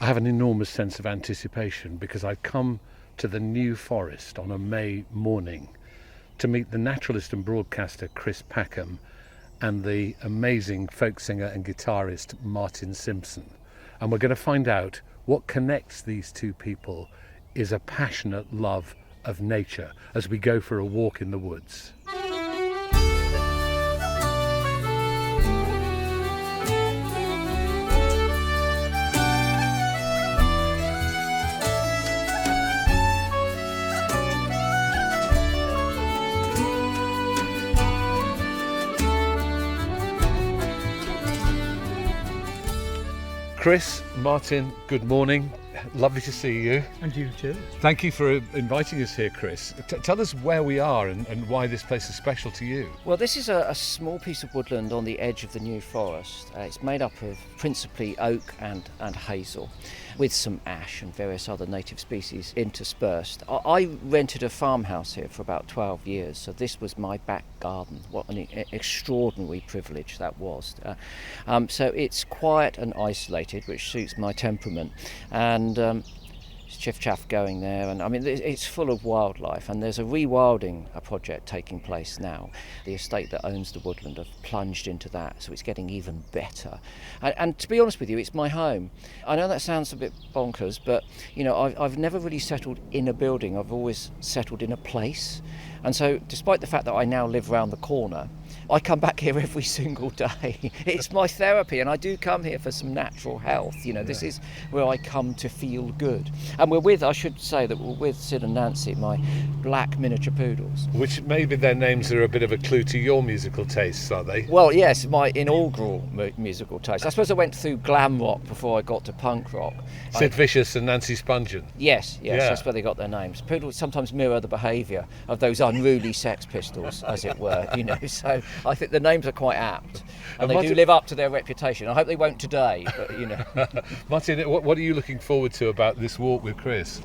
I have an enormous sense of anticipation because I've come to the New Forest on a May morning to meet the naturalist and broadcaster Chris Packham and the amazing folk singer and guitarist Martin Simpson. And we're going to find out what connects these two people is a passionate love of nature as we go for a walk in the woods. Chris, Martin, good morning. Lovely to see you. And you too. Thank you for inviting us here, Chris. Tell us where we are and why this place is special to you. Well, this is a small piece of woodland on the edge of the New Forest. It's made up of principally oak and hazel, with some ash and various other native species interspersed. I rented a farmhouse here for about 12 years, so this was my back garden. What an extraordinary privilege that was. So it's quiet and isolated, which suits my temperament. And chiff-chaff going there, and I mean it's full of wildlife, and there's a rewilding project taking place now. The estate that owns the woodland have plunged into that, so it's getting even better. And to be honest with you, it's my home. I know that sounds a bit bonkers, but you know, I've never really settled in a building. I've always settled in a place. And so despite the fact that I now live round the corner, I come back here every single day. It's my therapy, and I do come here for some natural health. You know, this is where I come to feel good. And I should say that we're with Sid and Nancy, my black miniature poodles. Which maybe their names are a bit of a clue to your musical tastes, are they? Well, yes, my inaugural musical taste. I suppose I went through glam rock before I got to punk rock. Sid Vicious and Nancy Spungen. Yes, that's where they got their names. Poodles sometimes mirror the behaviour of those unruly Sex Pistols, as it were, you know, so I think the names are quite apt, and they do live up to their reputation. I hope they won't today, but you know. Martin, what are you looking forward to about this walk with Chris?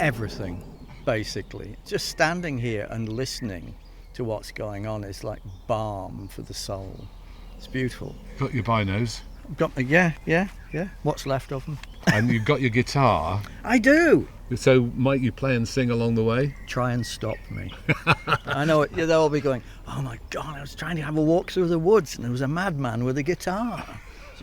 Everything, basically. Just standing here and listening to what's going on is like balm for the soul. It's beautiful. Got your binos? Yeah. What's left of them? And you've got your guitar. I do. So might you play and sing along the way? Try and stop me. I know they'll all be going, oh my God, I was trying to have a walk through the woods and there was a madman with a guitar.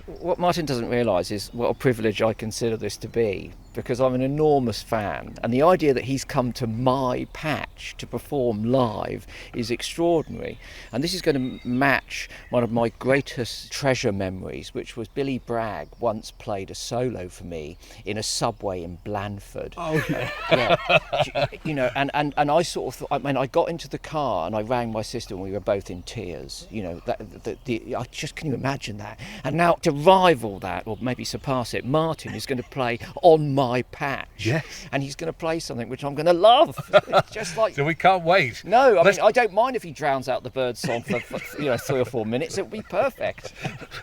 What Martin doesn't realise is what a privilege I consider this to be, because I'm an enormous fan, and the idea that he's come to my patch to perform live is extraordinary. And this is going to match one of my greatest treasure memories, which was Billy Bragg once played a solo for me in a subway in Blandford. Oh yeah. Yeah. You know, and I sort of thought, I mean, I got into the car and I rang my sister and we were both in tears. You know, I just, can you imagine that? And now to rival that, or maybe surpass it, Martin is going to play on my patch. Yes. And he's going to play something which I'm going to love. It's just like... So we can't wait. No, I mean, I don't mind if he drowns out the bird song for 3 or 4 minutes. It'll be perfect.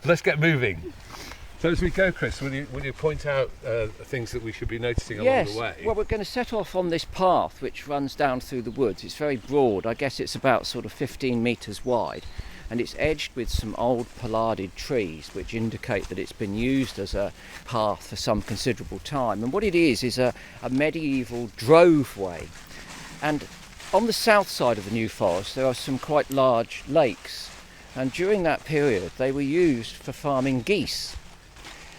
Let's get moving. So as we go, Chris, will you point out things that we should be noticing along the way? Well, we're going to set off on this path which runs down through the woods. It's very broad. I guess it's about sort of 15 metres wide. And it's edged with some old pollarded trees which indicate that it's been used as a path for some considerable time. And what it is a medieval droveway. And on the south side of the New Forest there are some quite large lakes, and during that period they were used for farming geese.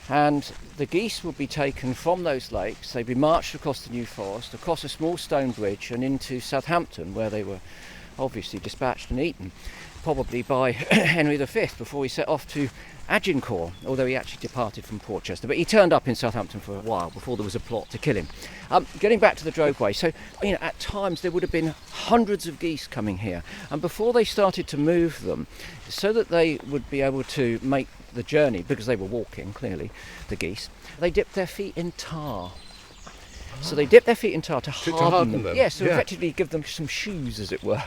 And the geese would be taken from those lakes, they'd be marched across the New Forest, across a small stone bridge and into Southampton, where they were obviously dispatched and eaten, probably by Henry V before he set off to Agincourt, although he actually departed from Portchester. But he turned up in Southampton for a while before there was a plot to kill him. Getting back to the droveway, so you know, at times there would have been hundreds of geese coming here, and before they started to move them, so that they would be able to make the journey, because they were walking, clearly, the geese, they dipped their feet in tar. So they dipped their feet in tar to harden them. Yes, effectively give them some shoes, as it were.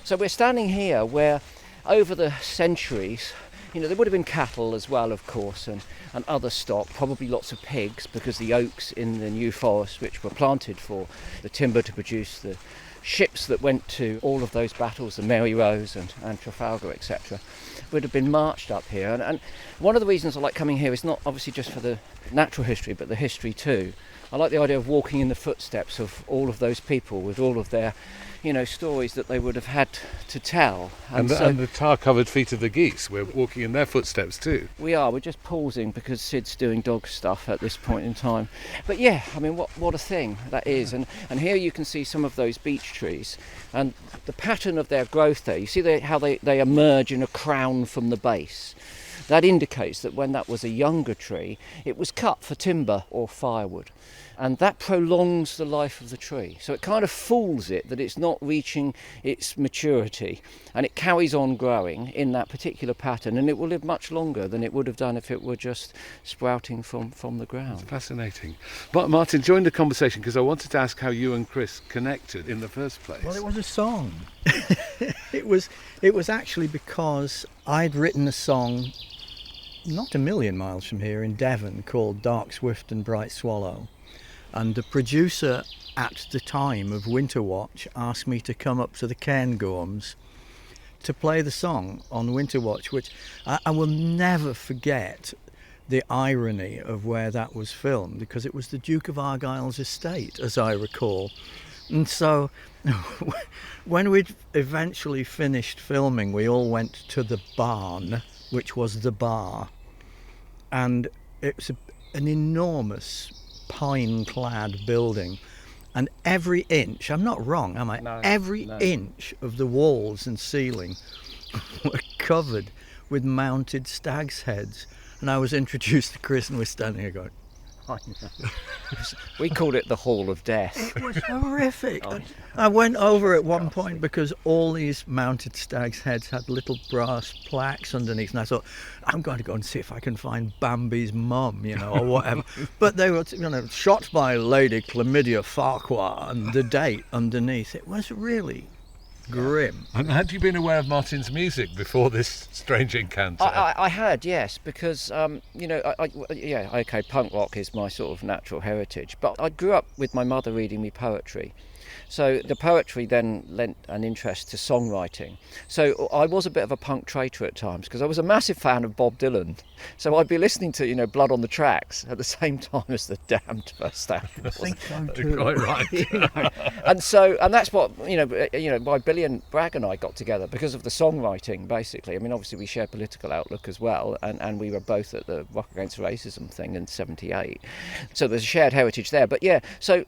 So we're standing here where, over the centuries, you know, there would have been cattle as well, of course, and other stock, probably lots of pigs, because the oaks in the New Forest, which were planted for the timber to produce the ships that went to all of those battles, the Mary Rose and Trafalgar, etc., would have been marched up here. And one of the reasons I like coming here is not obviously just for the natural history, but the history too. I like the idea of walking in the footsteps of all of those people with all of their, stories that they would have had to tell. And the tar-covered feet of the geese, we're walking in their footsteps too. We're just pausing because Sid's doing dog stuff at this point in time. But yeah, I mean, what a thing that is. And here you can see some of those beech trees and the pattern of their growth there. You see how they emerge in a crown from the base. That indicates that when that was a younger tree, it was cut for timber or firewood. And that prolongs the life of the tree. So it kind of fools it that it's not reaching its maturity, and it carries on growing in that particular pattern, and it will live much longer than it would have done if it were just sprouting from the ground. It's fascinating. But Martin, join the conversation because I wanted to ask how you and Chris connected in the first place. Well, it was a song. It was actually because I'd written a song not a million miles from here in Devon called Dark, Swift and Bright Swallow. And the producer at the time of Winter Watch asked me to come up to the Cairngorms to play the song on Winter Watch, which I will never forget the irony of where that was filmed, because it was the Duke of Argyll's estate, as I recall. And so when we'd eventually finished filming, we all went to the barn, which was the bar. And it was an enormous pine-clad building, and every inch, I'm not wrong, am I? No, every inch of the walls and ceiling were covered with mounted stag's heads. And I was introduced to Chris, and we're standing here going, I know. We called it the Hall of Death. it was horrific. I went over at one point because all these mounted stags' heads had little brass plaques underneath, and I thought, I'm going to go and see if I can find Bambi's mum, or whatever. But they were, shot by Lady Chlamydia Farquhar, and the date underneath. It was really grim. And had you been aware of Martin's music before this strange encounter? I had, yes, because punk rock is my sort of natural heritage. But I grew up with my mother reading me poetry. So the poetry then lent an interest to songwriting. So I was a bit of a punk traitor at times because I was a massive fan of Bob Dylan. So I'd be listening to, Blood on the Tracks at the same time as the Damned first album. I think so too. Quite right. And that's what, why Billy and Bragg and I got together, because of the songwriting, basically. I mean, obviously we share political outlook as well, and we were both at the Rock Against Racism thing in '78. So there's a shared heritage there. But yeah, so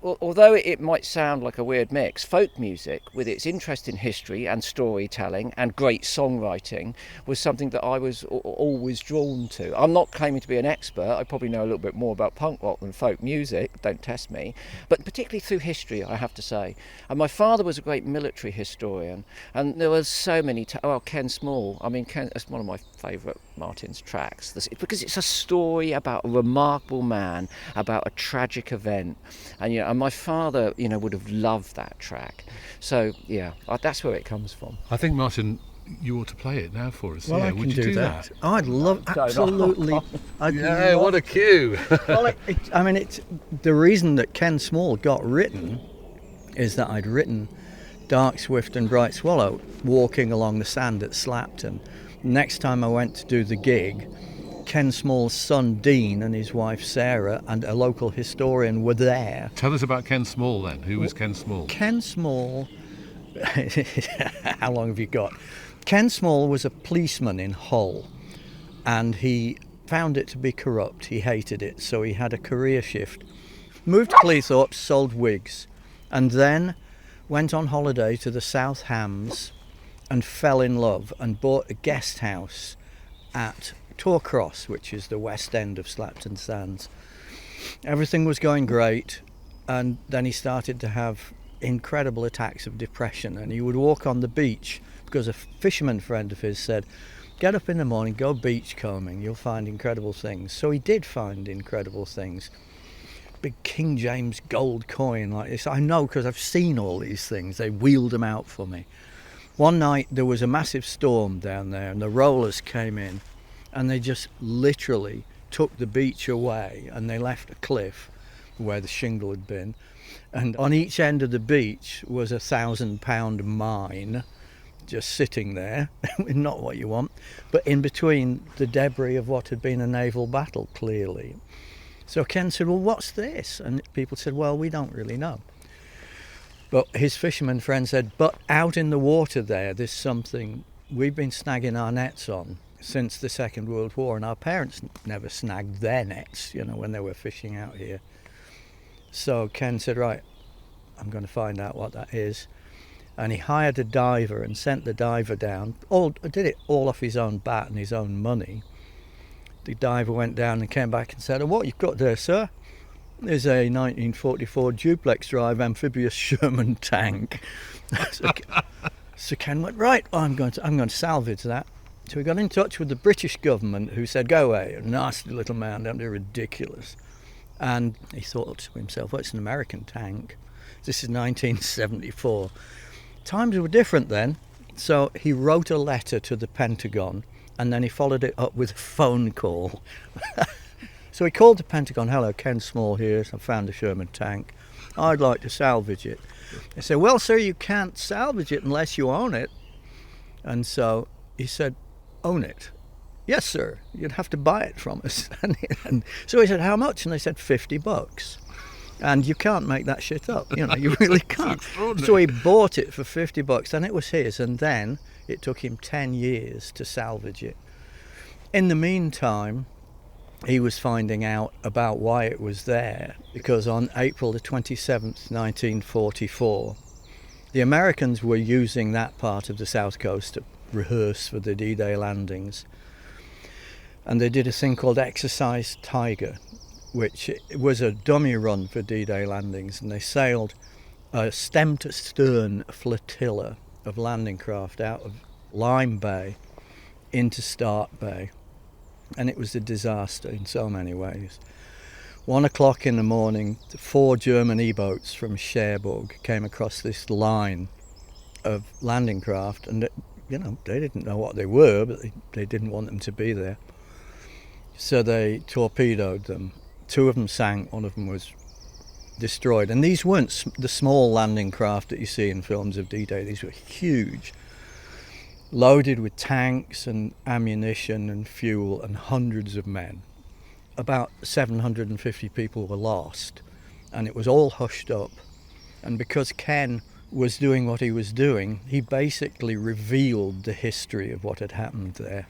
although it might sound like a weird mix, folk music with its interest in history and storytelling and great songwriting was something that I was always drawn to. I'm not claiming to be an expert. I probably know a little bit more about punk rock than folk music, don't test me, but particularly through history, I have to say. And my father was a great military historian, and there was so many Ken Small. I mean, that's one of my favourite Martin's tracks, because it's a story about a remarkable man, about a tragic event, and my father would have loved that track. So yeah, that's where it comes from. I think, Martin, you ought to play it now for us. Well, yeah, I would can you do that. Oh, I'd love, absolutely. What a cue. Well, it's the reason that Ken Small got written is that I'd written Dark, Swift and Bright Swallow walking along the sand at Slapton. Next time I went to do the gig, Ken Small's son Dean and his wife Sarah and a local historian were there. Tell us about Ken Small then. Who was Ken Small? Ken Small, how long have you got? Ken Small was a policeman in Hull, and he found it to be corrupt. He hated it, so he had a career shift. Moved to Cleethorpes, sold wigs, and then went on holiday to the South Hams and fell in love and bought a guest house at Torcross, which is the west end of Slapton Sands. Everything was going great, and then he started to have incredible attacks of depression, and he would walk on the beach because a fisherman friend of his said, get up in the morning, go beach combing, you'll find incredible things. So he did find incredible things. Big King James gold coin like this. I know because I've seen all these things. They wheeled them out for me. One night there was a massive storm down there, and the rollers came in, and they just literally took the beach away, and they left a cliff where the shingle had been, And on each end of the beach was a 1,000-pound mine just sitting there, not what you want, but in between the debris of what had been a naval battle, clearly. So Ken said, well, what's this? And people said, well, we don't really know. But his fisherman friend said, but out in the water there's something we've been snagging our nets on since the Second World War, and our parents never snagged their nets, when they were fishing out here. So Ken said, right, I'm going to find out what that is. And he hired a diver and sent the diver down, did it all off his own bat and his own money. The diver went down and came back and said, oh, what you've got there, sir? There's a 1944 duplex drive amphibious Sherman tank. So Ken went, right, I'm going to salvage that. So we got in touch with the British government, who said, go away, a nasty little man, don't be ridiculous. And he thought to himself, well, it's an American tank. This is 1974. Times were different then. So he wrote a letter to the Pentagon, and then he followed it up with a phone call. So he called the Pentagon, hello, Ken Small here, I found a Sherman tank. I'd like to salvage it. They said, well, sir, you can't salvage it unless you own it. And so he said, own it? Yes, sir, you'd have to buy it from us. And so he said, how much? And they said, $50. And you can't make that shit up, you really can't. So he bought it for $50 and it was his, and then it took him 10 years to salvage it. In the meantime, he was finding out about why it was there, because on April the 27th, 1944, the Americans were using that part of the south coast to rehearse for the D-Day landings. And they did a thing called Exercise Tiger, which was a dummy run for D-Day landings, and they sailed a stem-to-stern flotilla of landing craft out of Lime Bay into Start Bay. And it was a disaster in so many ways. 1 o'clock in the morning, 4 German E-boats from Cherbourg came across this line of landing craft, and they didn't know what they were, but they didn't want them to be there. So they torpedoed them. 2 of them sank, 1 of them was destroyed. And these weren't the small landing craft that you see in films of D-Day. These were huge, loaded with tanks and ammunition and fuel and hundreds of men. About 750 people were lost, and it was all hushed up. And because Ken was doing what he was doing, he basically revealed the history of what had happened there.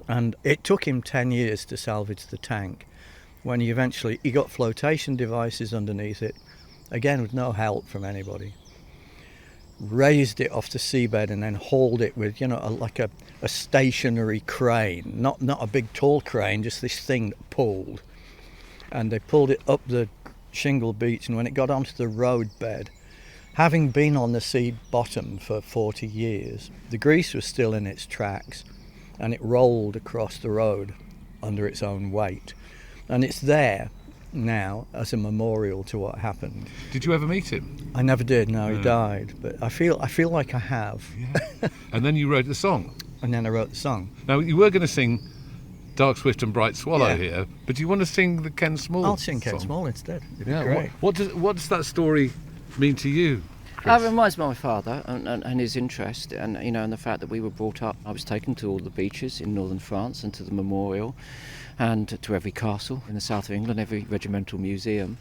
And it took him 10 years to salvage the tank. When he got flotation devices underneath it, again with no help from anybody, raised it off the seabed and then hauled it with, like a stationary crane, not a big tall crane, just this thing that pulled. And they pulled it up the shingle beach, and when it got onto the road bed, having been on the sea bottom for 40 years, the grease was still in its tracks, and it rolled across the road under its own weight. And it's there now as a memorial to what happened. Did you ever meet him? I never did, no, he died. But I feel like I have. Yeah. And then you wrote the song. And then I wrote the song. Now, you were going to sing Dark, Swift and Bright Swallow here, but do you want to sing the Ken Small I'll sing Ken song? Small instead. It'd be great. What does that story mean to you, It reminds me of my father and his interest, and and the fact that we were brought up. I was taken to all the beaches in northern France and to the memorial, and to every castle in the south of England, every regimental museum.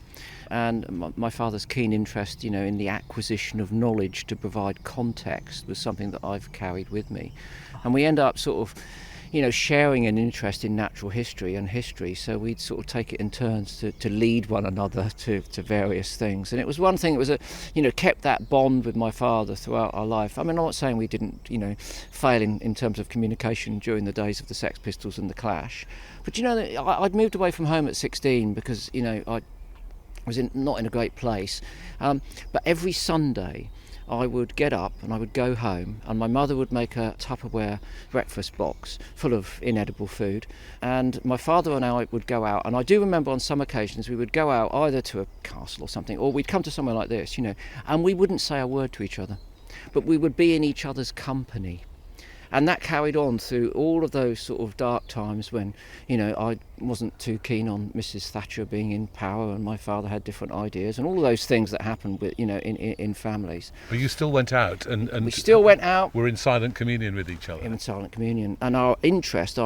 And my father's keen interest, in the acquisition of knowledge to provide context was something that I've carried with me. And we end up sort of, sharing an interest in natural history and history, so we'd sort of take it in turns to lead one another to various things. And it was one thing that was kept that bond with my father throughout our life. I mean, I'm not saying we didn't, fail in terms of communication during the days of the Sex Pistols and the Clash, but I'd moved away from home at 16 because, I was not in a great place. But every Sunday I would get up and I would go home, and my mother would make a Tupperware breakfast box full of inedible food, and my father and I would go out. And I do remember on some occasions we would go out either to a castle or something, or we'd come to somewhere like this, and we wouldn't say a word to each other, but we would be in each other's company. And that carried on through all of those sort of dark times when, I wasn't too keen on Mrs. Thatcher being in power, and my father had different ideas, and all of those things that happened with, in families. But you still went out and We still went out. Were in silent communion with each other. In silent communion. And our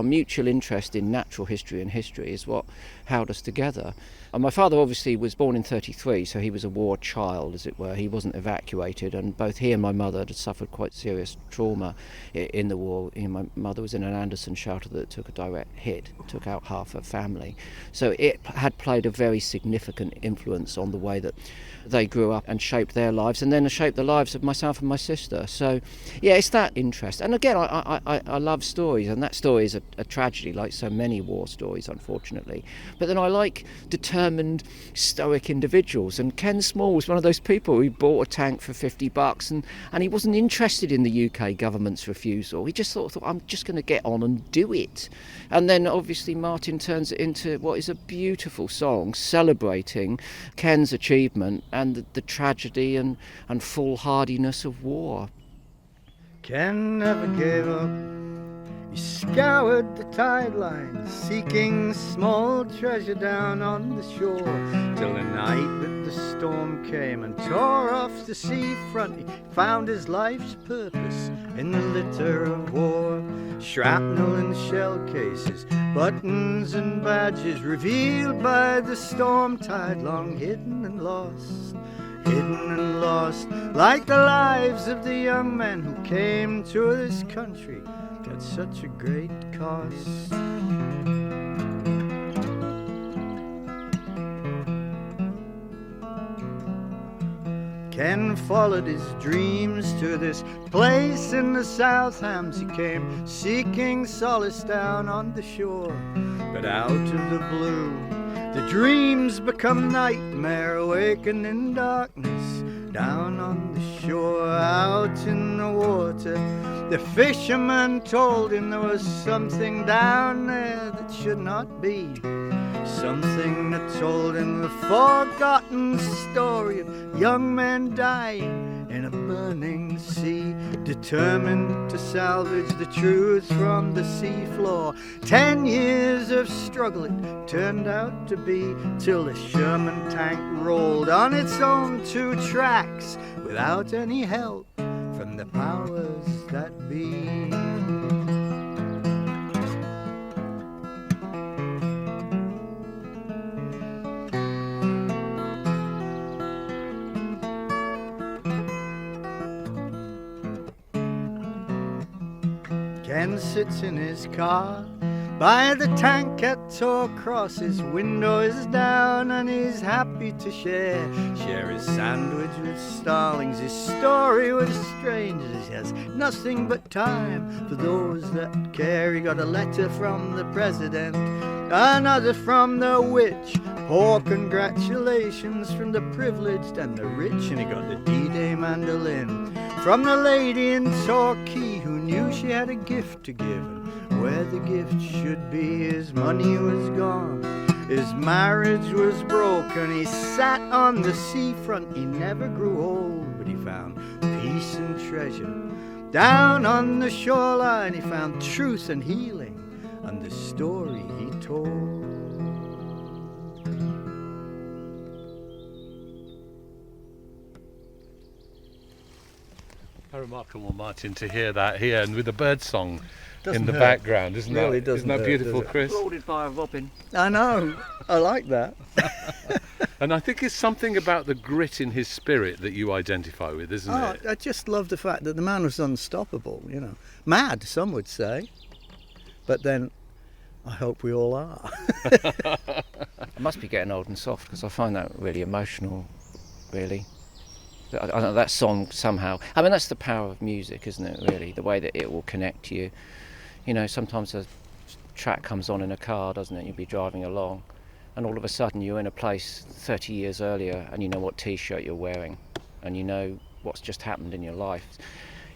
mutual interest in natural history and history is what held us together. And my father obviously was born in 1933, so he was a war child, as it were. He wasn't evacuated, and both he and my mother had suffered quite serious trauma in the war. My mother was in an Anderson shelter that took a direct hit, took out half her family. So it had played a very significant influence on the way that they grew up and shaped their lives, and then shaped the lives of myself and my sister. So yeah, it's that interest. And again, I love stories, and that story is a tragedy, like so many war stories, unfortunately. But then I like determined, stoic individuals, and Ken Small was one of those people who bought a tank for $50, and he wasn't interested in the UK government's refusal. He just thought, I'm just going to get on and do it. And then obviously Martin turns it into what is a beautiful song celebrating Ken's achievement and the tragedy and foolhardiness of war. Ken never gave up. He scoured the tide line, seeking small treasure down on the shore, till the night that the storm came and tore off the seafront. He found his life's purpose in the litter of war. Shrapnel and shell cases, buttons and badges, revealed by the storm tide, long hidden and lost. Hidden and lost, like the lives of the young men who came to this country at such a great cost. Ken followed his dreams to this place in the South Hams. He came seeking solace down on the shore, but out of the blue the dreams become nightmare, awaken in darkness down on the shore. Out in the water, the fisherman told him there was something down there that should not be. Something that told him the forgotten story of young men dying in a burning sea, determined to salvage the truth from the seafloor. 10 years of struggle it turned out to be, till the Sherman tank rolled on its own 2 tracks without any help from the powers that be. Ken sits in his car by the tank at Torcross. His window is down and he's happy to share his sandwich with starlings, his story with strangers. He has nothing but time for those that care. He got a letter from the president, another from the witch, poor congratulations from the privileged and the rich, and he got the D-Day mandolin from the lady in Torquay who knew she had a gift to give, and where the gift should be. His money was gone, his marriage was broken. He sat on the seafront, he never grew old, but he found peace and treasure. Down on the shoreline he found truth and healing, and the story he told. How remarkable, Martin, to hear that here, and with the bird song Doesn't in the hurt. background. Isn't Really that, doesn't isn't that hurt, beautiful, does it? Chris? Applauded by a robin. I know, I like that. And I think it's something about the grit in his spirit that you identify with, isn't it? I just love the fact that the man was unstoppable, you know. Mad, some would say. But then, I hope we all are. I must be getting old and soft, because I find that really emotional, really. I don't know, that song somehow, I mean, that's the power of music, isn't it, really? The way that it will connect you. You know, sometimes a track comes on in a car, doesn't it? You'll be driving along, and all of a sudden you're in a place 30 years earlier, and you know what T-shirt you're wearing, and you know what's just happened in your life.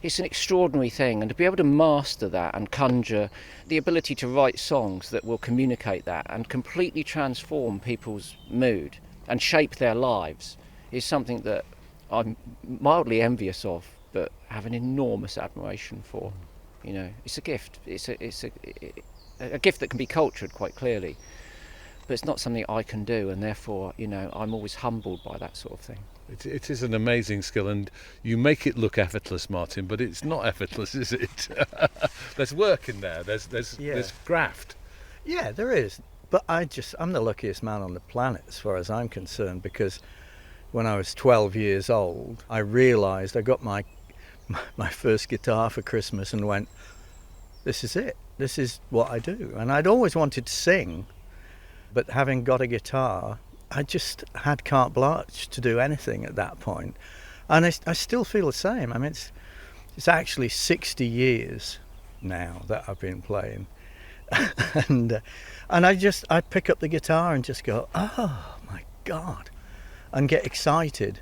It's an extraordinary thing, and to be able to master that and conjure the ability to write songs that will communicate that and completely transform people's mood and shape their lives is something that I'm mildly envious of, but have an enormous admiration for. You know, it's a gift. It's a gift that can be cultured quite clearly, but it's not something I can do, and therefore, you know, I'm always humbled by that sort of thing. It is an amazing skill, and you make it look effortless, Martin, but it's not effortless, is it? There's work in there. There's graft. Yeah, there is. But I'm the luckiest man on the planet as far as I'm concerned, because when I was 12 years old, I realised I got my first guitar for Christmas and went, this is it. This is what I do. And I'd always wanted to sing, but having got a guitar, I just had carte blanche to do anything at that point. And I still feel the same. I mean, it's actually 60 years now that I've been playing. and I pick up the guitar and just go, oh my God, and get excited.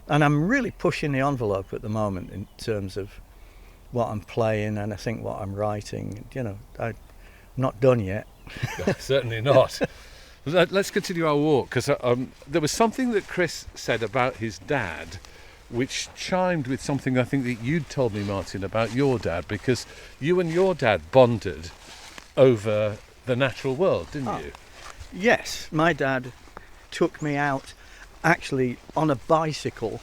And I'm really pushing the envelope at the moment in terms of what I'm playing, and I think what I'm writing. You know, I'm not done yet. Certainly not. Let's continue our walk, because there was something that Chris said about his dad which chimed with something I think that you'd told me, Martin, about your dad, because you and your dad bonded over the natural world, didn't you? Yes, my dad took me out actually on a bicycle,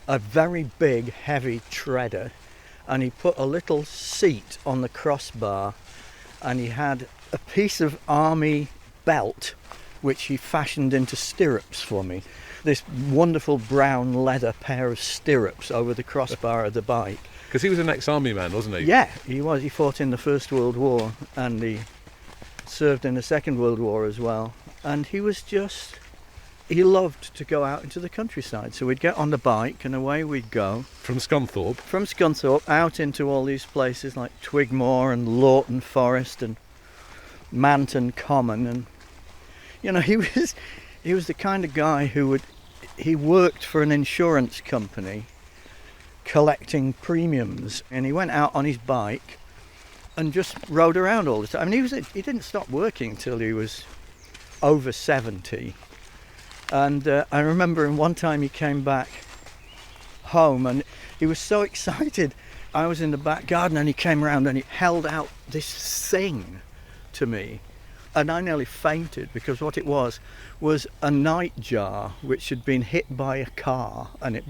a very big heavy treader, and he put a little seat on the crossbar, and he had a piece of army belt which he fashioned into stirrups for me, this wonderful brown leather pair of stirrups over the crossbar of the bike. Because he was an ex-army man, wasn't he? Yeah, he was. He fought in the First World War, and he served in the Second World War as well. And he loved to go out into the countryside. So we'd get on the bike and away we'd go. From Scunthorpe? From Scunthorpe out into all these places like Twigmore and Lawton Forest and Manton Common. And, you know, he was the kind of guy he worked for an insurance company collecting premiums, and he went out on his bike and just rode around all the time. I mean, he didn't stop working until he was over 70. And I remember one time he came back home and he was so excited. I was in the back garden and he came around and he held out this thing to me, and I nearly fainted, because what it was a nightjar which had been hit by a car, and it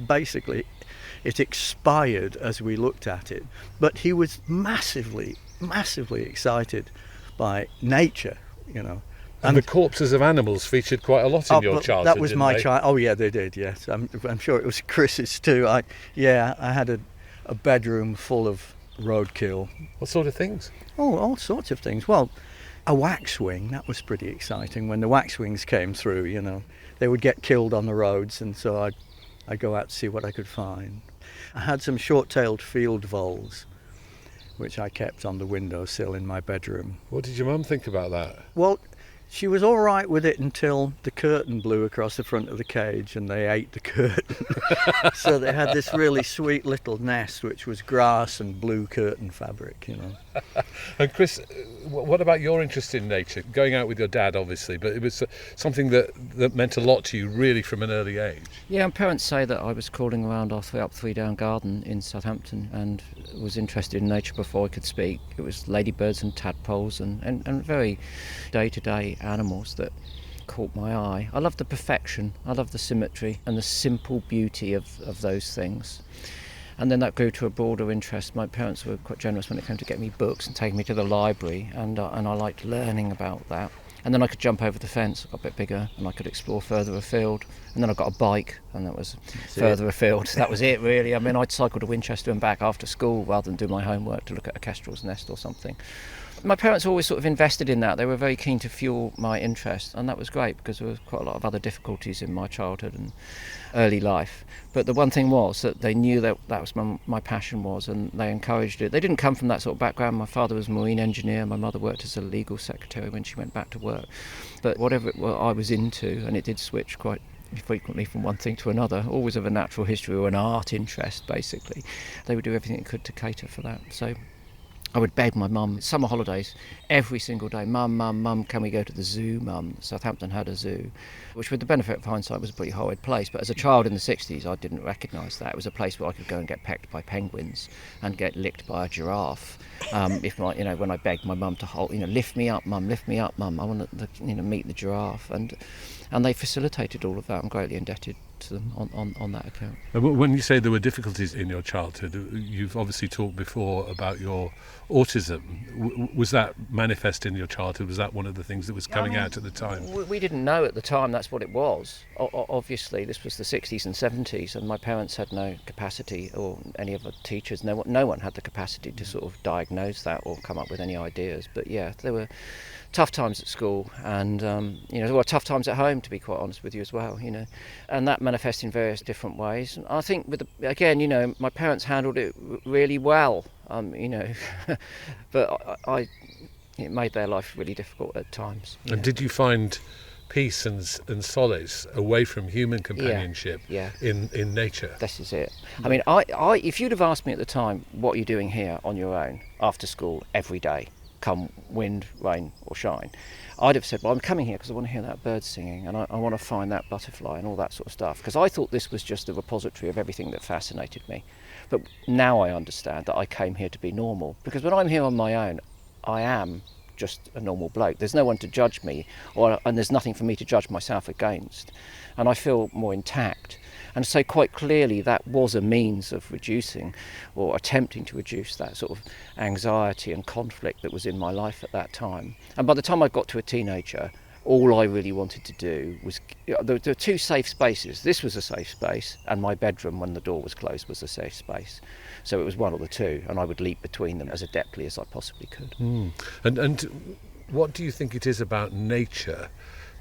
expired as we looked at it. But he was massively excited by nature, you know. And the corpses of animals featured quite a lot in your childhood. That was my child. Oh yeah, they did. Yes, I'm sure it was Chris's too. I had a bedroom full of roadkill. What sort of things? Oh, all sorts of things. Well, a waxwing, that was pretty exciting. When the waxwings came through, you know, they would get killed on the roads, and so I'd go out to see what I could find. I had some short-tailed field voles, which I kept on the windowsill in my bedroom. What did your mum think about that? Well, she was all right with it until the curtain blew across the front of the cage and they ate the curtain. So they had this really sweet little nest, which was grass and blue curtain fabric, you know. And Chris, what about your interest in nature? Going out with your dad, obviously, but it was something that meant a lot to you really from an early age. Yeah, and parents say that I was crawling around our Three Up, Three Down garden in Southampton and was interested in nature before I could speak. It was ladybirds and tadpoles and very day-to-day animals that caught my eye. I love the perfection, I love the symmetry and the simple beauty of those things. And then that grew to a broader interest. My parents were quite generous when it came to getting me books and taking me to the library, and I liked learning about that. And then I could jump over the fence, I got a bit bigger, and I could explore further afield. And then I got a bike, and that was further afield. That was it, really. I mean, I'd cycle to Winchester and back after school rather than do my homework to look at a kestrel's nest or something. My parents always sort of invested in that. They were very keen to fuel my interest, and that was great because there was quite a lot of other difficulties in my childhood and early life. But the one thing was that they knew that was my passion was, and they encouraged it. They didn't come from that sort of background. My father was a marine engineer. My mother worked as a legal secretary when she went back to work. But whatever I was into, and it did switch quite frequently from one thing to another, always of a natural history or an art interest, basically. They would do everything they could to cater for that. So I would beg my mum, summer holidays, every single day, mum, can we go to the zoo, mum? Southampton had a zoo, which with the benefit of hindsight was a pretty horrid place, but as a child in the 60s I didn't recognise that. It was a place where I could go and get pecked by penguins and get licked by a giraffe. When I begged my mum to hold, lift me up, mum, I want to, meet the giraffe, and they facilitated all of that. I'm greatly indebted to them on that account. When you say there were difficulties in your childhood, you've obviously talked before about your autism. Was that manifest in your childhood? Was that one of the things that was coming out at the time? We didn't know at the time that's what it was. Obviously, this was the 60s and 70s, and my parents had no capacity, or any of the teachers, no one had the capacity to sort of diagnose that or come up with any ideas. But yeah, there were tough times at school, and there were tough times at home, to be quite honest with you as well, and that manifests in various different ways. And I think my parents handled it really well, but it made their life really difficult at times. And did you find peace and solace away from human companionship in nature? This is it. I mean, if you'd have asked me at the time, what are you doing here on your own after school every day, come wind, rain or shine, I'd have said, well, I'm coming here because I want to hear that bird singing, and I want to find that butterfly and all that sort of stuff, because I thought this was just the repository of everything that fascinated me. But now I understand that I came here to be normal, because when I'm here on my own, I am just a normal bloke. There's no one to judge me, and there's nothing for me to judge myself against, and I feel more intact. And so quite clearly that was a means of reducing, or attempting to reduce, that sort of anxiety and conflict that was in my life at that time. And by the time I got to a teenager, all I really wanted to do was, there were two safe spaces. This was a safe space, and my bedroom, when the door was closed, was a safe space. So it was one of the two, and I would leap between them as adeptly as I possibly could. And what do you think it is about nature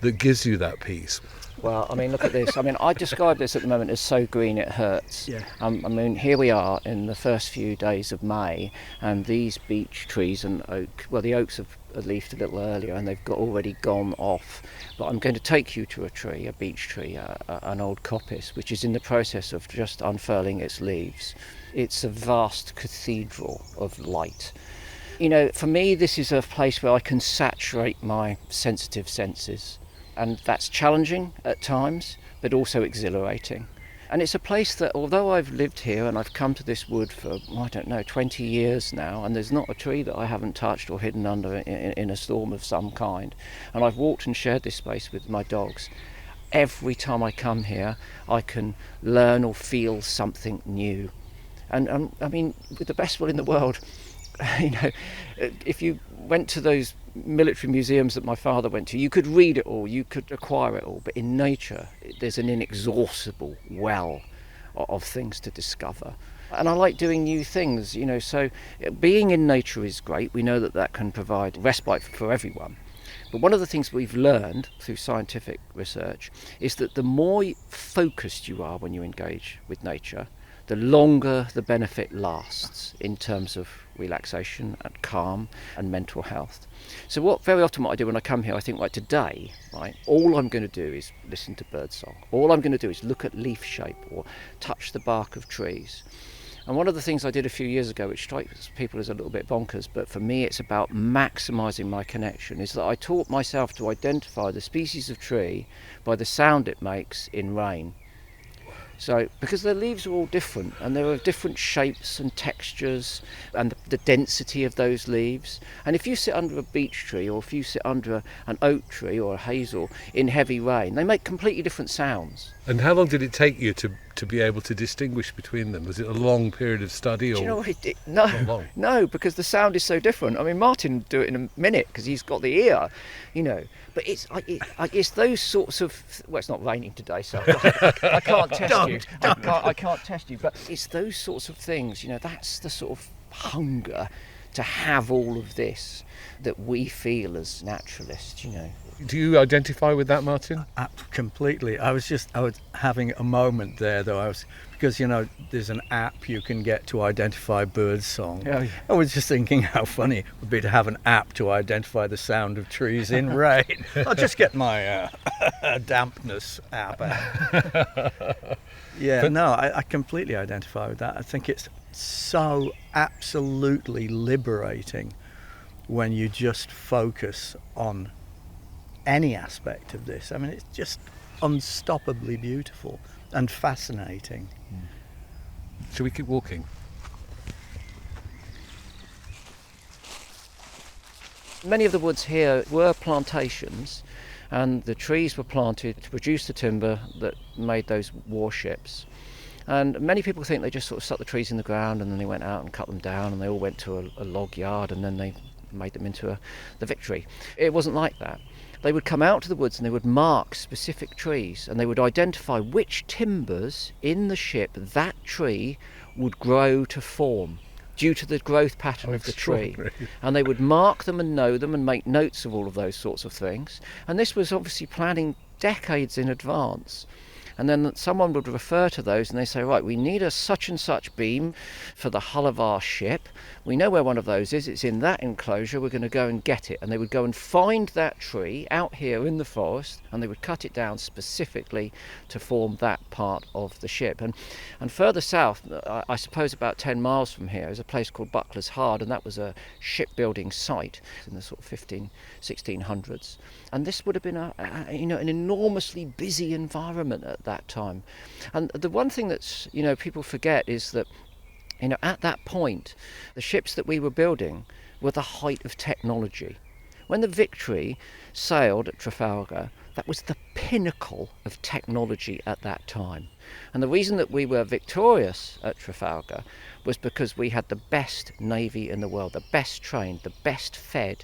that gives you that peace? Well, I mean, look at this. I mean, I describe this at the moment as so green it hurts. Yeah. I mean, here we are in the first few days of May, and these beech trees and oak, well, the oaks have leafed a little earlier and they've already gone off. But I'm going to take you to a tree, a beech tree, an old coppice, which is in the process of just unfurling its leaves. It's a vast cathedral of light. For me, this is a place where I can saturate my sensitive senses. And that's challenging at times, but also exhilarating. And it's a place that, although I've lived here and I've come to this wood for, 20 years now, and there's not a tree that I haven't touched or hidden under in a storm of some kind, and I've walked and shared this space with my dogs, every time I come here, I can learn or feel something new. And I mean, with the best will in the world, if you went to those military museums that my father went to, you could read it all, you could acquire it all, but in nature there's an inexhaustible well of things to discover. And I like doing new things, so being in nature is great. We know that can provide respite for everyone. But one of the things we've learned through scientific research is that the more focused you are when you engage with nature, the longer the benefit lasts in terms of relaxation and calm and mental health. So very often what I do when I come here, I think, today, all I'm going to do is listen to birdsong. All I'm going to do is look at leaf shape or touch the bark of trees. And one of the things I did a few years ago, which strikes people as a little bit bonkers, but for me it's about maximising my connection, is that I taught myself to identify the species of tree by the sound it makes in rain. So, because the leaves are all different, and there are different shapes and textures, and the density of those leaves. And if you sit under a beech tree, or if you sit under an oak tree or a hazel in heavy rain, they make completely different sounds. And how long did it take you to be able to distinguish between them? Was it a long period of study? Or do you know what No, because the sound is so different. I mean, Martin will do it in a minute because he's got the ear, But it's those sorts of. Well, it's not raining today, so I can't test you. I can't test you. But it's those sorts of things. That's the sort of hunger to have all of this that we feel as naturalists. Do you identify with that, Martin? Completely. I was having a moment there, though. Because there's an app you can get to identify birdsong. Yeah. I was just thinking how funny it would be to have an app to identify the sound of trees in rain. I'll just get my dampness out back. Yeah, no, I completely identify with that. I think it's so absolutely liberating when you just focus on any aspect of this. I mean, it's just unstoppably beautiful and fascinating. Shall we keep walking? Many of the woods here were plantations, and the trees were planted to produce the timber that made those warships. And many people think they just sort of stuck the trees in the ground and then they went out and cut them down and they all went to a log yard and then they made them into the Victory. It wasn't like that. They would come out to the woods and they would mark specific trees and they would identify which timbers in the ship that tree would grow to form due to the growth pattern of the tree. And they would mark them and know them and make notes of all of those sorts of things. And this was obviously planning decades in advance. And then someone would refer to those and they say, right, we need a such and such beam for the hull of our ship. We know where one of those is. It's in that enclosure. We're going to go and get it. And they would go and find that tree out here in the forest and they would cut it down specifically to form that part of the ship. And further south, I suppose about 10 miles from here, is a place called Buckler's Hard, and that was a shipbuilding site in the sort of 1600s. And this would have been an enormously busy environment at that time. And the one thing that's people forget is that at that point the ships that we were building were the height of technology. When the Victory sailed at Trafalgar, that was the pinnacle of technology at that time. And the reason that we were victorious at Trafalgar was because we had the best navy in the world, the best trained, the best fed.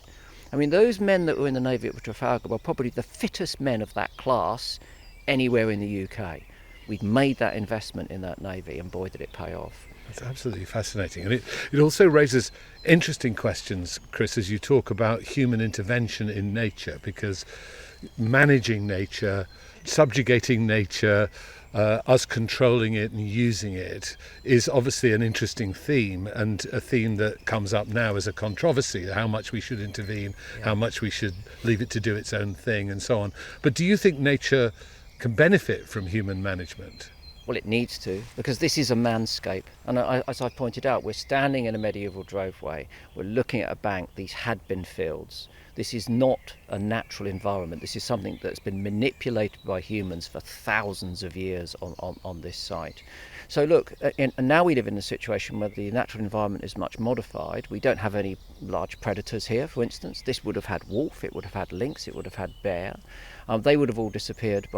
I mean, those men that were in the navy at Trafalgar were probably the fittest men of that class anywhere in the UK. We'd made that investment in that navy, and boy did it pay off. That's absolutely fascinating. And it also raises interesting questions, Chris, as you talk about human intervention in nature, because managing nature, subjugating nature, us controlling it and using it is obviously an interesting theme, and a theme that comes up now as a controversy, how much we should intervene, how much we should leave it to do its own thing and so on. But do you think nature can benefit from human management? Well, it needs to, because this is a manscape. And as I pointed out, we're standing in a medieval droveway. We're looking at a bank. These had been fields. This is not a natural environment. This is something that's been manipulated by humans for thousands of years on this site. So look, and now we live in a situation where the natural environment is much modified. We don't have any large predators here, for instance. This would have had wolf, it would have had lynx, it would have had bear. They would have all disappeared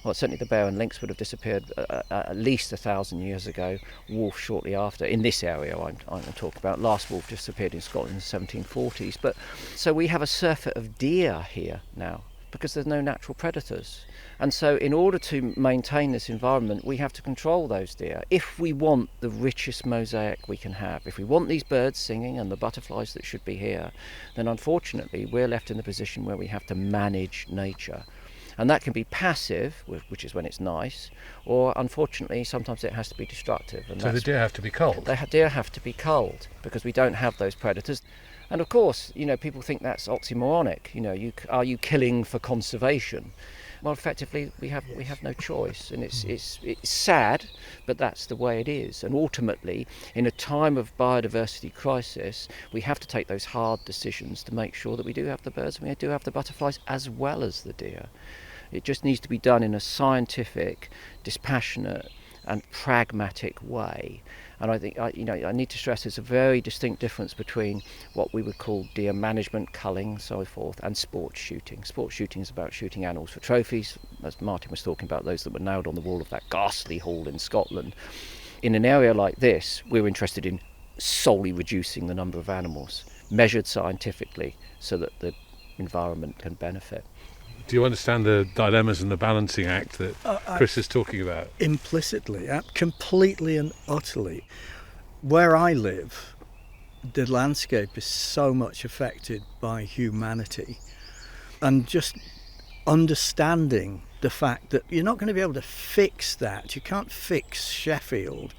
certainly the bear and lynx would have disappeared at least 1,000 years ago. Wolf shortly after, in this area I'm talking about. Last wolf disappeared in Scotland in the 1740s. But so we have a surfeit of deer here now, because there's no natural predators. And so in order to maintain this environment, we have to control those deer if we want the richest mosaic we can have. If we want these birds singing and the butterflies that should be here, then unfortunately we're left in the position where we have to manage nature. And that can be passive, which is when it's nice, or unfortunately sometimes it has to be destructive. And so the deer have to be culled? The deer have to be culled because we don't have those predators. And of course, people think that's oxymoronic. Are you killing for conservation? Well, effectively, we have no choice, and it's sad, but that's the way it is. And ultimately, in a time of biodiversity crisis, we have to take those hard decisions to make sure that we do have the birds and we do have the butterflies as well as the deer. It just needs to be done in a scientific, dispassionate, and pragmatic way. And I think I need to stress there's a very distinct difference between what we would call deer management, culling, so forth, and sport shooting. Sport shooting is about shooting animals for trophies, as Martin was talking about, those that were nailed on the wall of that ghastly hall in Scotland. In an area like this, we're interested in solely reducing the number of animals, measured scientifically, so that the environment can benefit. Do you understand the dilemmas and the balancing act that Chris is talking about? Implicitly, completely and utterly. Where I live, the landscape is so much affected by humanity. And just understanding the fact that you're not going to be able to fix that. You can't fix Sheffield.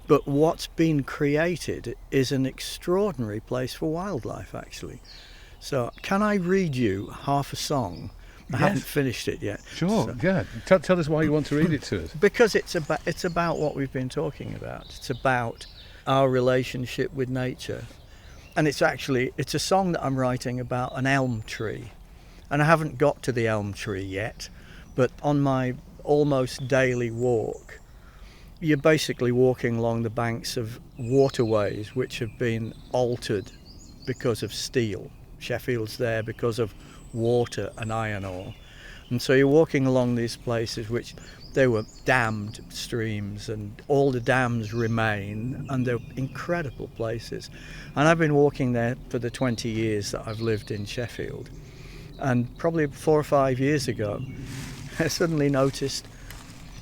But what's been created is an extraordinary place for wildlife, actually. So can I read you half a song I haven't finished it yet. Sure, So- yeah. Tell us why you want to read it to us. Because it's about what we've been talking about. It's about our relationship with nature. And it's a song that I'm writing about an elm tree. And I haven't got to the elm tree yet, but on my almost daily walk, you're basically walking along the banks of waterways which have been altered because of steel. Sheffield's there because of water and iron ore. And so you're walking along these places which they were dammed streams, and all the dams remain, and they're incredible places. And I've been walking there for the 20 years that I've lived in Sheffield. And probably 4 or 5 years ago, I suddenly noticed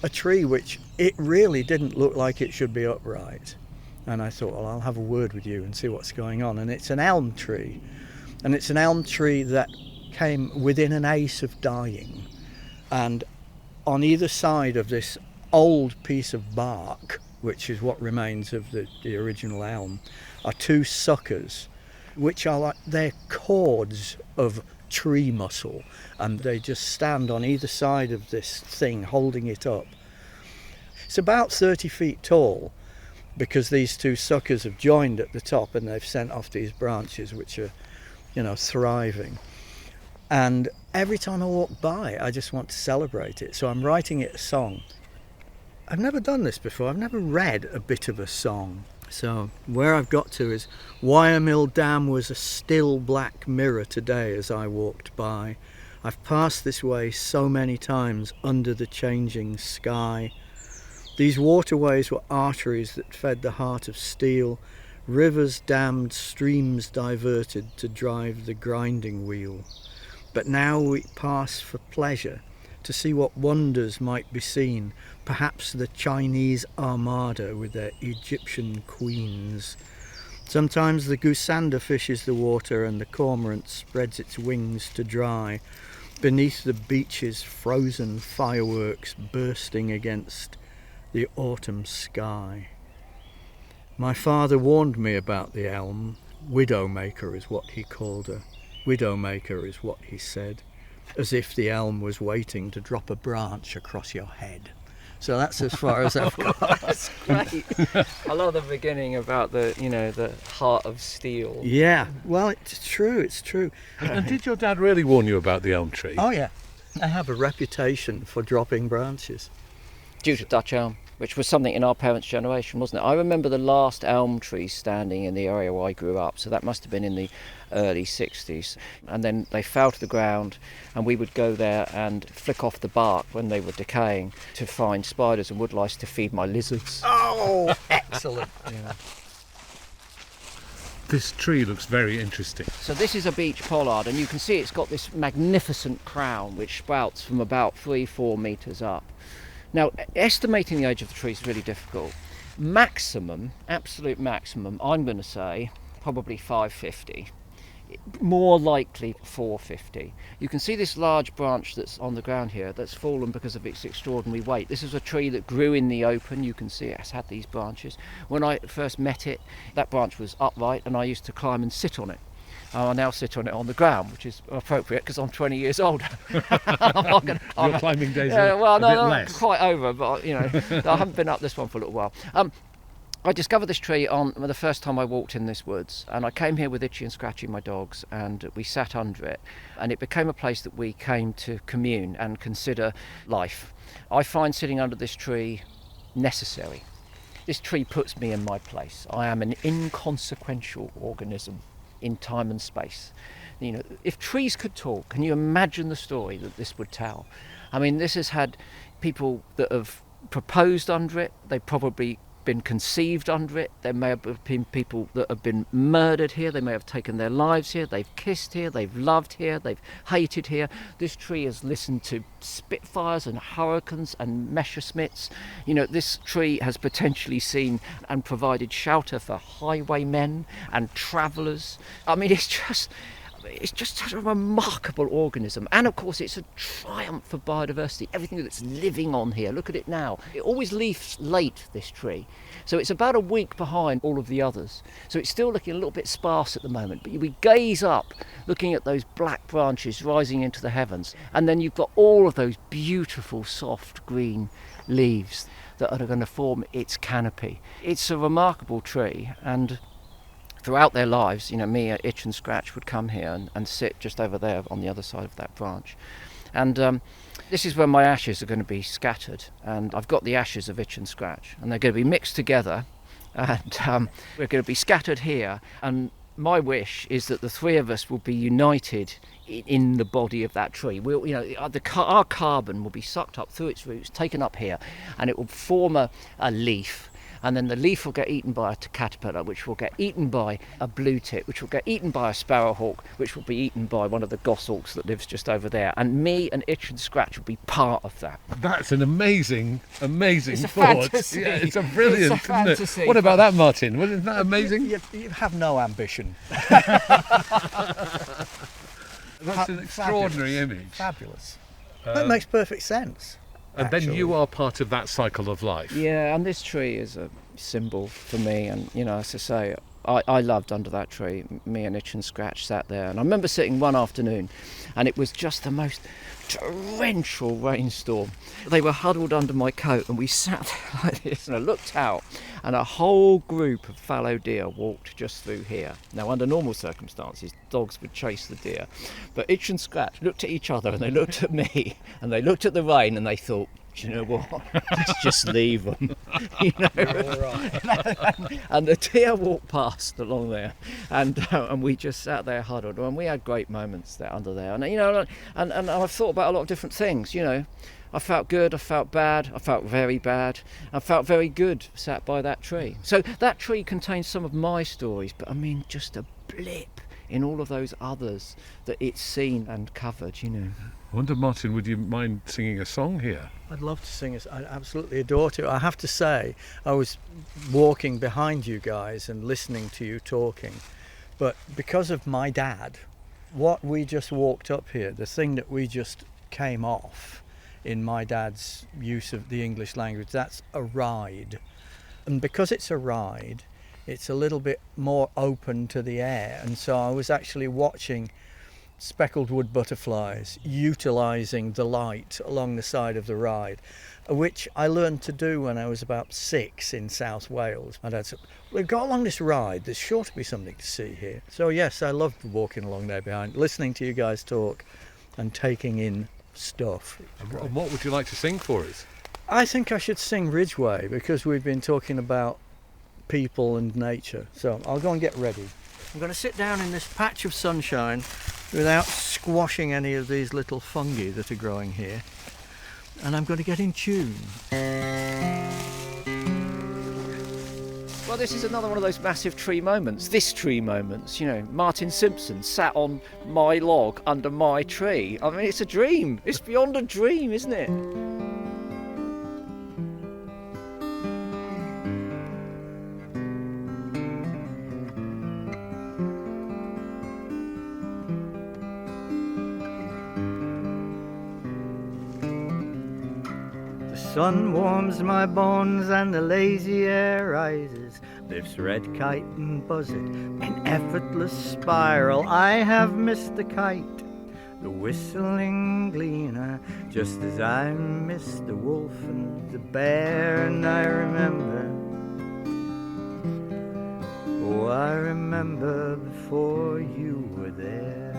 a tree which it really didn't look like it should be upright. And I thought, well, I'll have a word with you and see what's going on. And it's an elm tree. And it's an elm tree that came within an ace of dying. And on either side of this old piece of bark, which is what remains of the original elm, are 2 suckers, which are like, they're cords of tree muscle, and they just stand on either side of this thing holding it up. It's about 30 feet tall because these 2 suckers have joined at the top and they've sent off these branches which are, thriving. And every time I walk by, I just want to celebrate it. So I'm writing it a song. I've never done this before. I've never read a bit of a song. So where I've got to is, Wyermill Dam was a still black mirror today as I walked by. I've passed this way so many times under the changing sky. These waterways were arteries that fed the heart of steel, rivers dammed, streams diverted to drive the grinding wheel. But now we pass for pleasure, to see what wonders might be seen, perhaps the Chinese armada with their Egyptian queens. Sometimes the goosander fishes the water and the cormorant spreads its wings to dry, beneath the beech's frozen fireworks bursting against the autumn sky. My father warned me about the elm. Widowmaker is what he called her. Widowmaker is what he said, as if the elm was waiting to drop a branch across your head. So that's as far as I've got. That's great. I love the beginning about the heart of steel. Yeah, well, it's true. And did your dad really warn you about the elm tree? Oh yeah, I have a reputation for dropping branches. Due to Dutch elm, which was something in our parents' generation, wasn't it? I remember the last elm tree standing in the area where I grew up, so that must have been in the early 60s. And then they fell to the ground, and we would go there and flick off the bark when they were decaying to find spiders and woodlice to feed my lizards. Oh, excellent. Yeah. This tree looks very interesting. So this is a beech pollard, and you can see it's got this magnificent crown which sprouts from about 3-4 metres up. Now, estimating the age of the tree is really difficult. Maximum, absolute maximum, I'm going to say probably 550. More likely 450. You can see this large branch that's on the ground here that's fallen because of its extraordinary weight. This is a tree that grew in the open. You can see it has had these branches. When I first met it, that branch was upright and I used to climb and sit on it. I now sit on it on the ground, which is appropriate because I'm 20 years older. Your climbing days are well, a bit less. Quite over, but I haven't been up this one for a little while. I discovered this tree on the first time I walked in this woods, and I came here with Itchy and Scratchy, my dogs, and we sat under it, and it became a place that we came to commune and consider life. I find sitting under this tree necessary. This tree puts me in my place. I am an inconsequential organism in time and space. If trees could talk, can you imagine the story that this would tell? I mean, this has had people that have proposed under it. They've probably been conceived under it. There may have been people that have been murdered here. They may have taken their lives here. They've kissed here. They've loved here. They've hated here. This tree has listened to Spitfires and hurricanes and Messerschmitts. This tree has potentially seen and provided shelter for highwaymen and travellers. I mean, it's just it's just such a remarkable organism, and of course it's a triumph for biodiversity. Everything that's living on here, look at it now. It always leaves late, this tree, so it's about a week behind all of the others, so it's still looking a little bit sparse at the moment. But we gaze up looking at those black branches rising into the heavens, and then you've got all of those beautiful soft green leaves that are going to form its canopy. It's a remarkable tree, and throughout their lives, me, Itch and Scratch, would come here and sit just over there on the other side of that branch. And this is where my ashes are going to be scattered. And I've got the ashes of Itch and Scratch, and they're going to be mixed together. And we're going to be scattered here. And my wish is that the three of us will be united in the body of that tree. Our carbon will be sucked up through its roots, taken up here, and it will form a leaf. And then the leaf will get eaten by a caterpillar, which will get eaten by a blue tit, which will get eaten by a sparrowhawk, which will be eaten by one of the goshawks that lives just over there. And me and Itch and Scratch will be part of that. That's an amazing It's a thought. fantasy. Yeah, it's a brilliant, It's a fantasy. Isn't it? What about that, Martin? Isn't that amazing? You have no ambition. That's an extraordinary image. Fabulous. That makes perfect sense. And actually. then you are part of that cycle of life. Yeah, and this tree is a symbol for me. And, as I say, I loved under that tree. Me and Itch and Scratch sat there. And I remember sitting one afternoon, and it was just the most torrential rainstorm. They were huddled under my coat, and we sat there like this, and I looked out, and a whole group of fallow deer walked just through here. Now, under normal circumstances, dogs would chase the deer, but Itch and Scratch looked at each other, and they looked at me, and they looked at the rain, and they thought, do you know what? Let's just leave them. And the deer walked past along there, and we just sat there huddled, and we had great moments there under there. And and I've thought about a lot of different things. I felt good, I felt bad, I felt very bad, I felt very good sat by that tree. So that tree contains some of my stories, but I mean just a blip in all of those others that it's seen and covered. I wonder, Martin, would you mind singing a song here? I'd love to sing it. I absolutely adore to. I have to say, I was walking behind you guys and listening to you talking, but because of my dad, what we just walked up here, the thing that we just came off in my dad's use of the English language, that's a ride. And because it's a ride, it's a little bit more open to the air. And so I was actually watching speckled wood butterflies utilising the light along the side of the ride, which I learned to do when I was about 6 in South Wales. My dad said, we've got along this ride, there's sure to be something to see here. So yes, I loved walking along there behind, listening to you guys talk and taking in stuff. And what would you like to sing for us? I think I should sing Ridgeway, because we've been talking about people and nature. So I'll go and get ready. I'm going to sit down in this patch of sunshine without squashing any of these little fungi that are growing here, and I'm going to get in tune. Well, this is another one of those massive tree moments. This tree moments, Martin Simpson sat on my log under my tree. I mean, it's a dream. It's beyond a dream, isn't it? The sun warms my bones and the lazy air rises, lifts red kite and buzz it in effortless spiral. I have missed the kite, the whistling gleaner, just as I missed the wolf and the bear. And I remember, oh, I remember before you were there.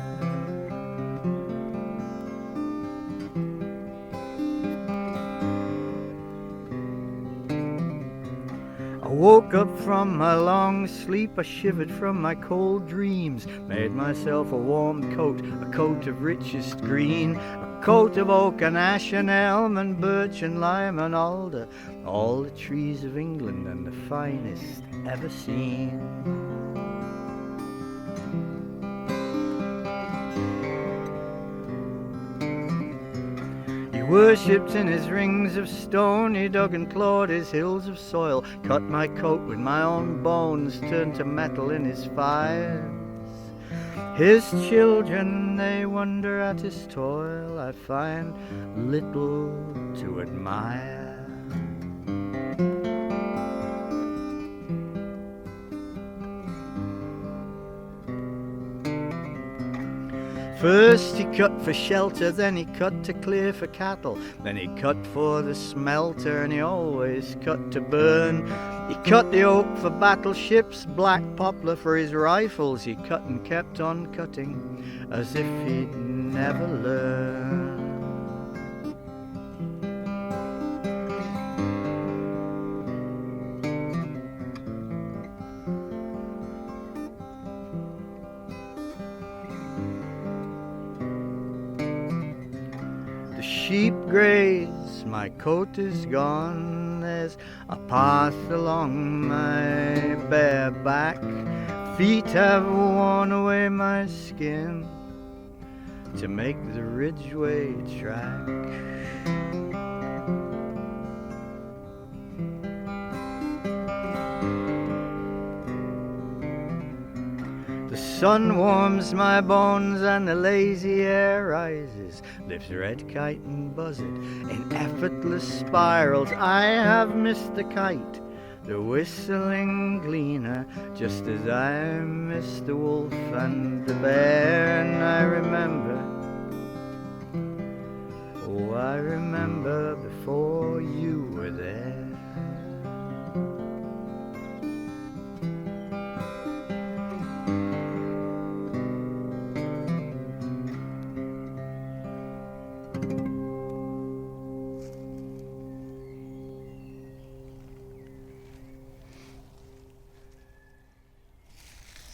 I woke up from my long sleep, I shivered from my cold dreams, made myself a warm coat, a coat of richest green, a coat of oak and ash and elm and birch and lime and alder, all the trees of England and the finest ever seen. He worshipped in his rings of stone, he dug and clawed his hills of soil, cut my coat with my own bones, turned to metal in his fires. His children, they wonder at his toil. I find little to admire. First he cut for shelter, then he cut to clear for cattle, then he cut for the smelter, and he always cut to burn. He cut the oak for battleships, black poplar for his rifles. He cut and kept on cutting, as if he'd never learned. Sheep graze, my coat is gone, there's a path along my bare back. Feet have worn away my skin to make the Ridgeway track. The sun warms my bones and the lazy air rises, lifts red kite and buzzard in effortless spirals. I have missed the kite, the whistling gleaner, just as I missed the wolf and the bear. And I remember, oh, I remember before you were there.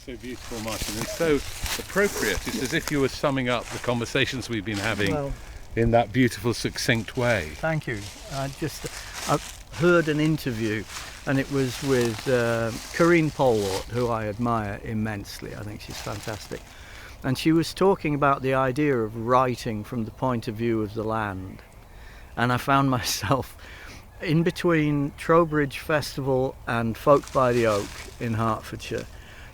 So beautiful, Martin, and so appropriate. It's as if you were summing up the conversations we've been having in that beautiful, succinct way. Thank you. I heard an interview, and it was with Corinne Polwart, who I admire immensely. I think she's fantastic. And she was talking about the idea of writing from the point of view of the land. And I found myself in between Trowbridge Festival and Folk by the Oak in Hertfordshire,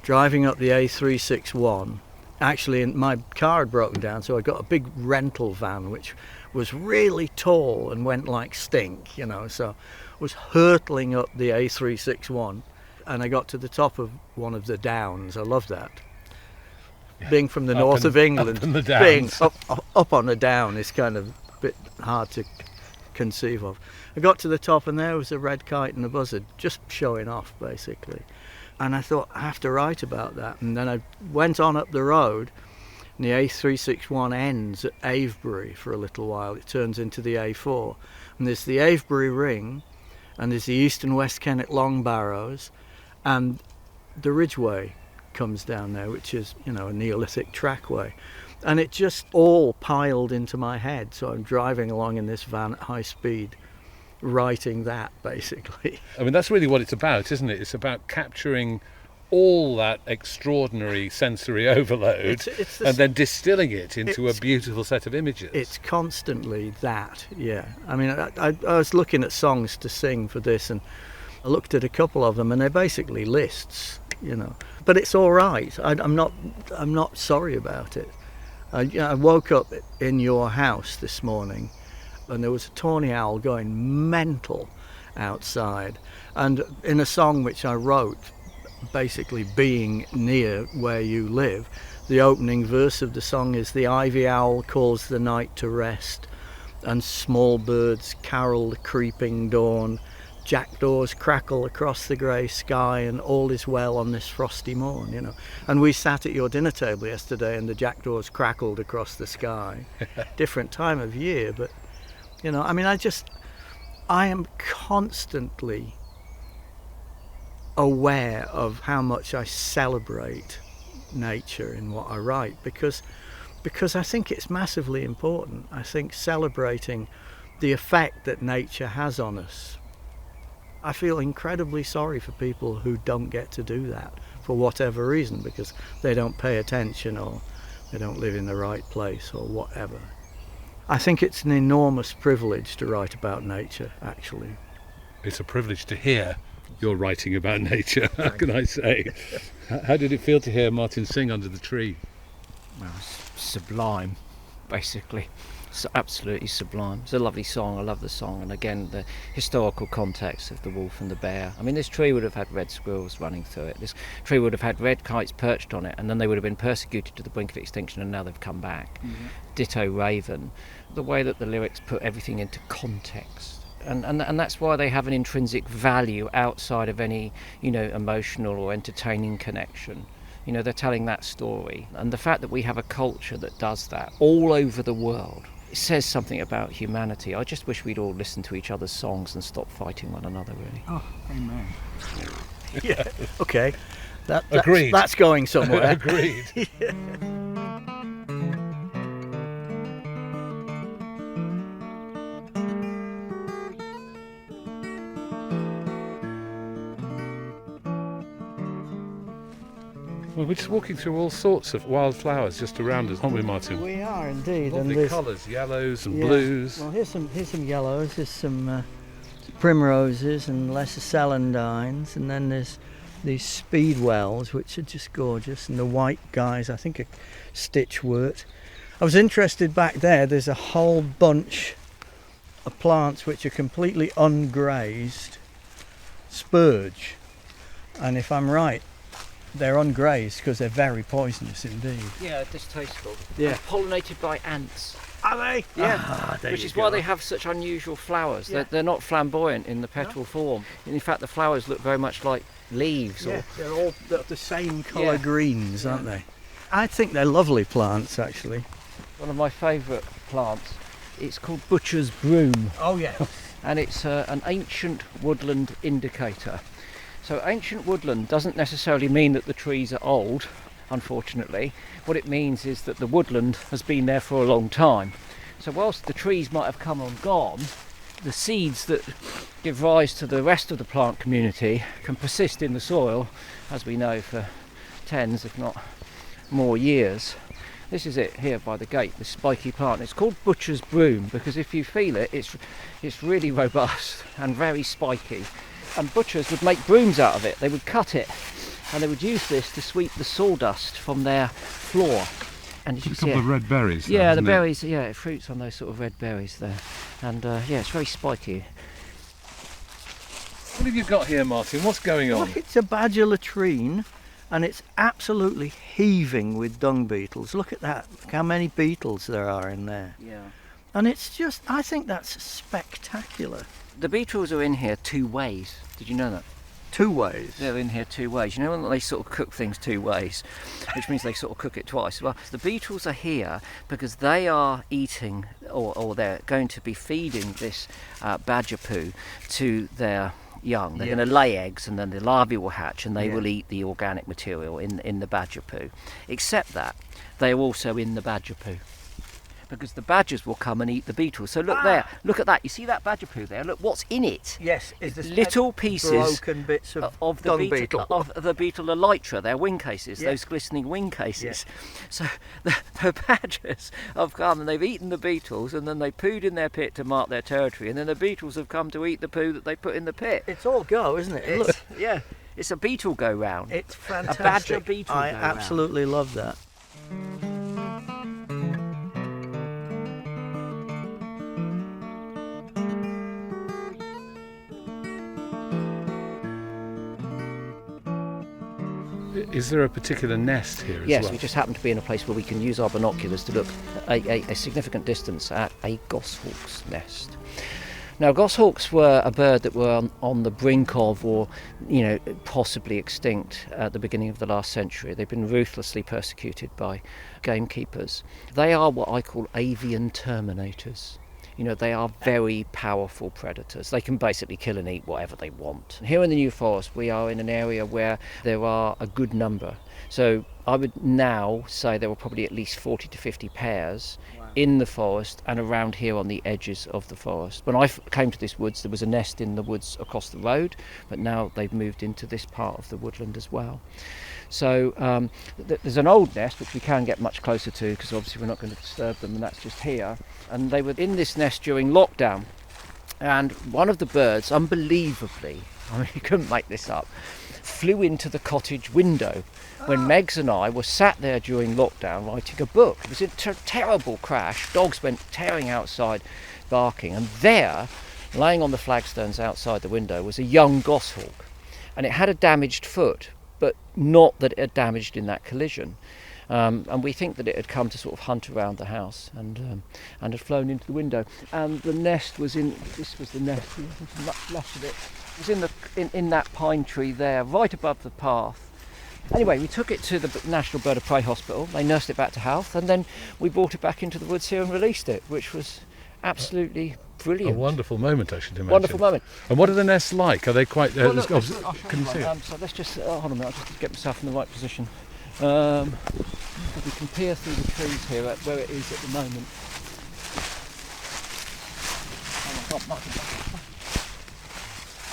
driving up the A361. Actually, my car had broken down, so I got a big rental van which was really tall and went like stink, you know, so I was hurtling up the A361, and I got to the top of one of the downs. I love that. Being from the north of England, being up on a down is kind of a bit hard to conceive of. I got to the top, and there was a red kite and a buzzard just showing off, basically. And I thought, I have to write about that. And then I went on up the road, and the A361 ends at Avebury for a little while. It turns into the A4. And there's the Avebury Ring, and there's the East and West Kennet Long Barrows, and the Ridgeway comes down there, which is, you know, a Neolithic trackway. And it just all piled into my head. So I'm driving along in this van at high speed, writing that, basically. I mean, that's really what it's about, isn't it? It's about capturing all that extraordinary sensory overload and then distilling it into a beautiful set of images. It's constantly that, yeah. I mean, I was looking at songs to sing for this, and I looked at a couple of them, and they're basically lists, you know. But it's all right. I'm not sorry about it. I woke up in your house this morning, and there was a tawny owl going mental outside. And in a song which I wrote, basically being near where you live, the opening verse of the song is, "The ivy owl calls the night to rest, and small birds carol the creeping dawn. Jackdaws crackle across the grey sky, and all is well on this frosty morn," you know. And we sat at your dinner table yesterday, and the jackdaws crackled across the sky. Different time of year, but you know, I mean, I am constantly aware of how much I celebrate nature in what I write, because I think it's massively important. I think celebrating the effect that nature has on us. I feel incredibly sorry for people who don't get to do that for whatever reason, because they don't pay attention, or they don't live in the right place, or whatever. I think it's an enormous privilege to write about nature, actually. It's a privilege to hear you're writing about nature, how can I say? How did it feel to hear Martin sing under the tree? well, sublime, basically. It's absolutely sublime. It's a lovely song. I love the song, and again the historical context of the wolf and the bear. I mean, this tree would have had red squirrels running through it. This tree would have had red kites perched on it, and then they would have been persecuted to the brink of extinction, and now they've come back. Mm-hmm. Ditto raven. The way that the lyrics put everything into context. And that's why they have an intrinsic value outside of any, emotional or entertaining connection. They're telling that story. And the fact that we have a culture that does that all over the world, it says something about humanity. I just wish we'd all listen to each other's songs and stop fighting one another, really. Oh, amen. Yeah, okay. Agreed. That's going somewhere. Agreed. Yeah. Well, we're just walking through all sorts of wildflowers just around us, aren't we, Martin? We are indeed. Lovely colours, yellows and blues. Well, here's some yellows. There's some primroses and lesser celandines, and then there's these speedwells, which are just gorgeous, and the white guys, I think, are stitchwort. I was interested back there. There's a whole bunch of plants which are completely ungrazed spurge, and if I'm right, they're ungrazed because they're very poisonous indeed. Yeah, distasteful. Yeah. And pollinated by ants. Are they? Yeah. There Which you is go. why they have such unusual flowers. Yeah. They're not flamboyant in the petal form. In fact, the flowers look very much like leaves. Yeah, Or they're all the same colour Yeah. greens, aren't they? I think they're lovely plants, actually. one of my favourite plants. It's called butcher's broom. Oh yeah. And it's an ancient woodland indicator. So ancient woodland doesn't necessarily mean that the trees are old, unfortunately. What it means is that the woodland has been there for a long time. So whilst the trees might have come and gone, the seeds that give rise to the rest of the plant community can persist in the soil, as we know, for tens, if not more years. This is it here by the gate, this spiky plant. It's called butcher's broom because if you feel it, it's really robust and very spiky. And butchers would make brooms out of it. They would cut it and they would use this to sweep the sawdust from their floor. And There's a couple of red berries. Yeah, the isn't berries, yeah, it fruits on those sort of red berries there. And yeah, it's very spiky. What have you got here, Martin? What's going on? Look, it's a badger latrine and it's absolutely heaving with dung beetles. Look at that. Look how many beetles there are in there. Yeah. And it's just, I think that's spectacular. The beetles are in here two ways. Did you know that? Two ways. They're in here two ways. You know when they sort of cook things two ways, which means they sort of cook it twice. Well, the beetles are here because they are eating, or they're going to be feeding this badger poo to their young. They're going to lay eggs and then the larvae will hatch and they will eat the organic material in the badger poo. Except that they are also in the badger poo, because the badgers will come and eat the beetles. So look there, look at that. You see that badger poo there? Look what's in it. Yes, is this little pieces broken bits of the dung beetle. of the beetle elytra, their wing cases, those glistening wing cases. So the badgers have come and they've eaten the beetles and then they pooed in their pit to mark their territory, and then the beetles have come to eat the poo that they put in the pit. It's all go, isn't it? Look, Yeah, it's a beetle go round. it's fantastic. A badger beetle I go round. absolutely love that. Is there a particular nest here as Yes, well? we just happen to be in a place where we can use our binoculars to look a significant distance at a goshawk's nest. Now, goshawks were a bird that were on the brink of, or possibly extinct at the beginning of the last century. They've been ruthlessly persecuted by gamekeepers. They are what I call avian terminators. They are very powerful predators. They can basically kill and eat whatever they want. Here in the New Forest, we are in an area where there are a good number. So I would now say there were probably at least 40 to 50 pairs in the forest and around here on the edges of the forest. When I came to this woods, there was a nest in the woods across the road, but now they've moved into this part of the woodland as well. So there's an old nest which we can get much closer to because obviously we're not going to disturb them, and that's just here. And they were in this nest during lockdown, and one of the birds, unbelievably, I mean you couldn't make this up, flew into the cottage window when Megs and I were sat there during lockdown writing a book. It was a terrible crash. Dogs went tearing outside, barking, and there, laying on the flagstones outside the window, was a young goshawk, and it had a damaged foot, but not that it had damaged in that collision. And we think that it had come to sort of hunt around the house and had flown into the window. And the nest was in. This was the nest. Much left of it. It was in that pine tree there, right above the path. Anyway, we took it to the National Bird of Prey Hospital. They nursed it back to health, and then we brought it back into the woods here and released it, which was absolutely brilliant. A wonderful moment, I should imagine. Wonderful moment. And what are the nests like? Are they quite? Well, look, I'll show can you you see it? So let's just hold on a minute. I'll just get myself in the right position. We can peer through the trees here at where it is at the moment.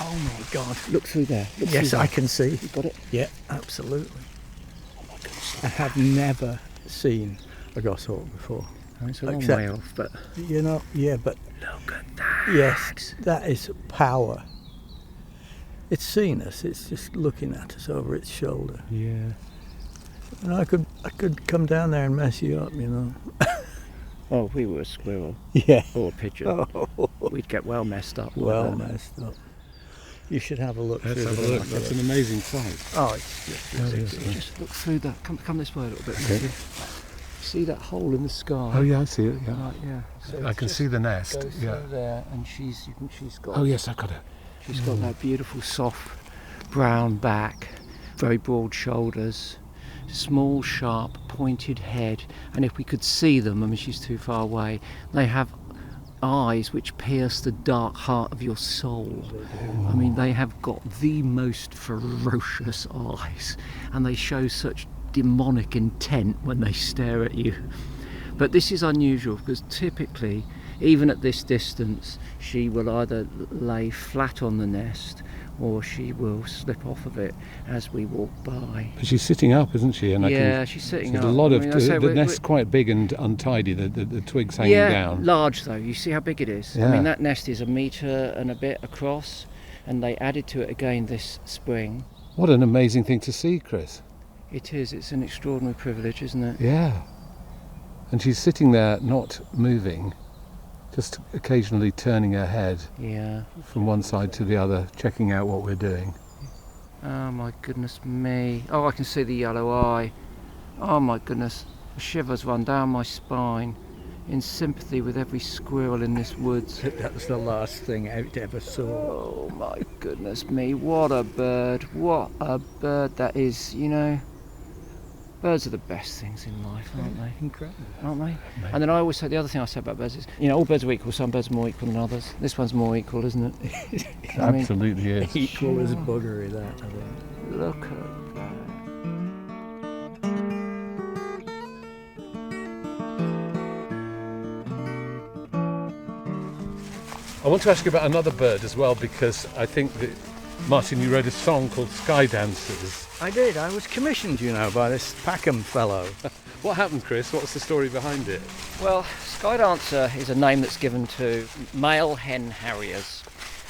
Oh my God! Look through there. Yes, I can see. You got it? Yeah, absolutely. I have never seen a goshawk before. It's a long way off, but You know, yeah, but look at that. yes, that is power. It's seen us. It's just looking at us over its shoulder. Yeah. And I could come down there and mess you up, you know. Oh, if we were a squirrel Yeah. or a pigeon, we'd get well messed up. Well messed up. You should have a look. Let's through have the a look. binoculars. That's an amazing sight. Oh, it's just ridiculous. Just look through that. Come this way a little bit. Okay. See that hole in the sky? Oh yeah, I see it. Yeah. Right, yeah. So I can see the nest. Go through Yeah. there, and she's got. Oh yes, I got it. She's got that beautiful soft brown back, very broad shoulders, small sharp pointed head, and if we could see them, I mean she's too far away, they have eyes which pierce the dark heart of your soul. I mean they have got the most ferocious eyes, and they show such demonic intent when they stare at you. But this is unusual because typically, even at this distance, she will either lay flat on the nest or she will slip off of it as we walk by. But she's sitting up, isn't she? And She's sitting up. there's a lot of I mean, I say the we're- nest's quite big and untidy. The twigs hanging yeah, down. large though. You see how big it is? I Yeah. mean, that nest is 1 metre and a bit across, and they added to it again this spring. What an amazing thing to see, Chris. It is. It's an extraordinary privilege, isn't it? Yeah. And she's sitting there, not moving, just occasionally turning her head Yeah. from one side to the other, checking out what we're doing. Oh my goodness me. Oh, I can see the yellow eye. Oh my goodness. Shivers run down my spine in sympathy with every squirrel in this woods. That was the last thing I ever saw. Oh my goodness me. What a bird. What a bird that is, you know. Birds are the best things in life, aren't they? Incredible. Aren't they? And then I always say, the other thing I say about birds is, you know, all birds are equal, some birds are more equal than others. This one's more equal, isn't it? I mean, Absolutely is. Equal as buggery, that, I think. look at that. I want to ask you about another bird as well, because I think that, Martin, you wrote a song called Skydancers. I did. I was commissioned, you know, by this Packham fellow. What happened, Chris? What's the story behind it? Well, Skydancer is a name that's given to male hen harriers.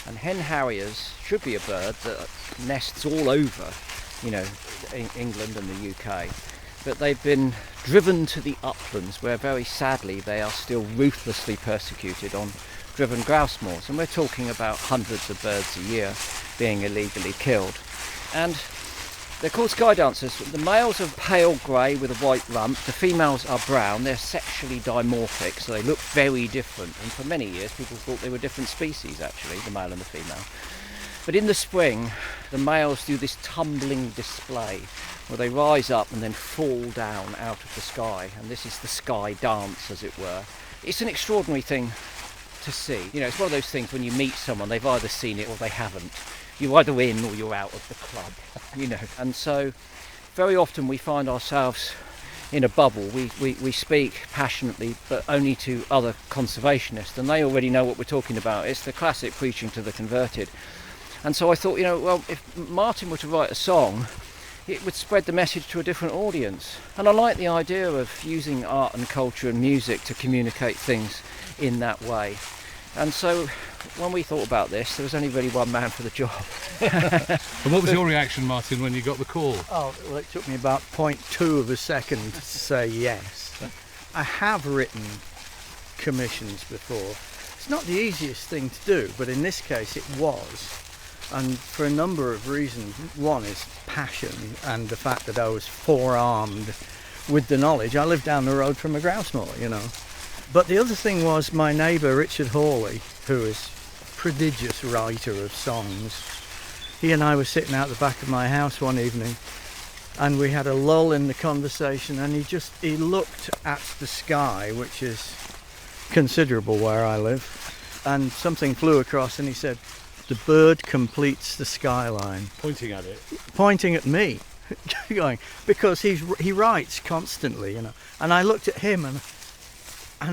And hen harriers should be a bird that nests all over, you know, England and the UK. But they've been driven to the uplands where very sadly they are still ruthlessly persecuted on driven grouse moors. And we're talking about hundreds of birds a year being illegally killed. And they're called skydancers. The males are pale grey with a white rump. The females are brown. They're sexually dimorphic, so they look very different. And for many years, people thought they were different species, actually, the male and the female. But in the spring, the males do this tumbling display where they rise up and then fall down out of the sky. And this is the sky dance, as it were. It's an extraordinary thing to see. You know, it's one of those things when you meet someone, they've either seen it or they haven't. You're either in or you're out of the club, you know. And so very often we find ourselves in a bubble. We speak passionately, but only to other conservationists, and they already know what we're talking about. It's the classic preaching to the converted. And so I thought, you know, well, if Martin were to write a song, it would spread the message to a different audience. And I like the idea of using art and culture and music to communicate things in that way. And so when we thought about this, there was only really one man for the job. And what was your reaction, Martin, when you got the call? Oh, well, it took me about 0.2 of a second to say yes. I have written commissions before. It's not the easiest thing to do, but in this case it was. And for a number of reasons. One is passion and the fact that I was forearmed with the knowledge. I lived down the road from a grouse moor, you know. But the other thing was my neighbour Richard Hawley, who is a prodigious writer of songs. He and I were sitting out the back of my house one evening and we had a lull in the conversation, and he looked at the sky, which is considerable where I live, and something flew across and he said, "The bird completes the skyline." Pointing at it. Pointing at me. Going, because he writes constantly, you know. And I looked at him and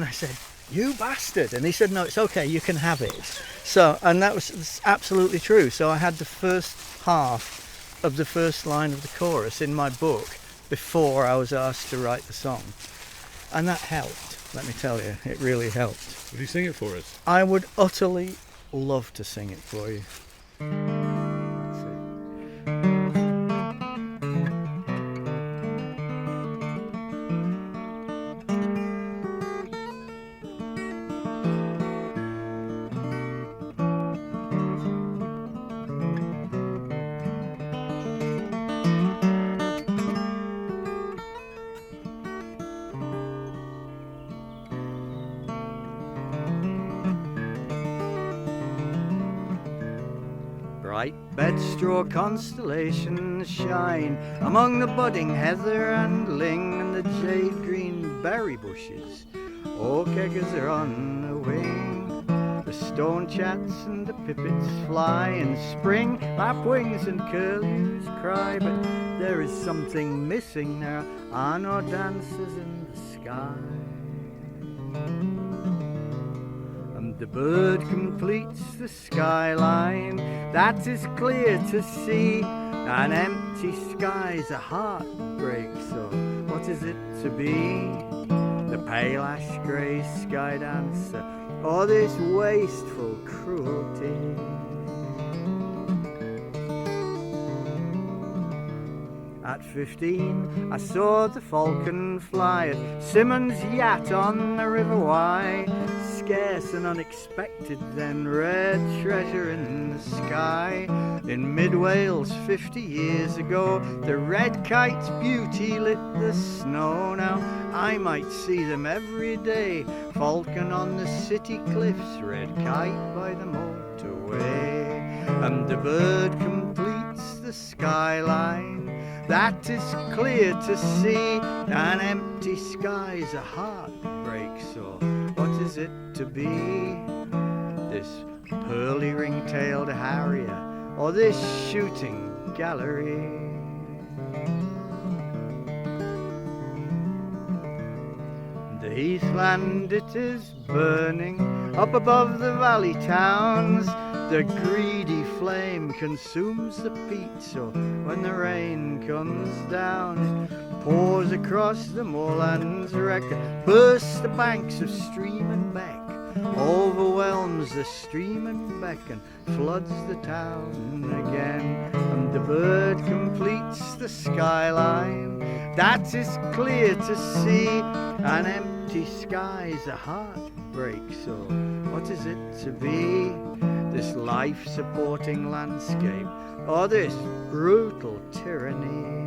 I said, "You bastard." And he said, "No, it's okay, you can have it." So, and that was absolutely true. So I had the first half of the first line of the chorus in my book before I was asked to write the song. And that helped, let me tell you. It really helped. Would you sing it for us? I would utterly love to sing it for you. Bright bedstraw constellations shine among the budding heather and ling and the jade green berry bushes. Oak eggers are on the wing. The stone chats and the pipits fly in spring. Lapwings and curlews cry, but there is something missing. There are no dancers in the sky. The bird completes the skyline, that is clear to see. An empty sky's a heartbreak, so what is it to be? The pale ash grey skydancer, or this wasteful cruelty? At 15, I saw the falcon fly at Simmons' yacht on the River Wye. Scarce and unexpected then, red treasure in the sky. In mid-Wales 50 years ago, the red kite's beauty lit the snow. Now I might see them every day, falcon on the city cliffs, red kite by the motorway. And the bird completes the skyline, that is clear to see. An empty sky's a heartbreak, so what is it to be? This pearly ring-tailed harrier, or this shooting gallery? The heathland, it is burning up above the valley towns. The greedy flame consumes the peat, so when the rain comes down, it pours across the moorlands, wreck, bursts the banks of stream and beck, overwhelms the stream and beck, and floods the town again. And the bird completes the skyline, that is clear to see. An empty sky's a heartbreak, so what is it to be? This life-supporting landscape, or this brutal tyranny?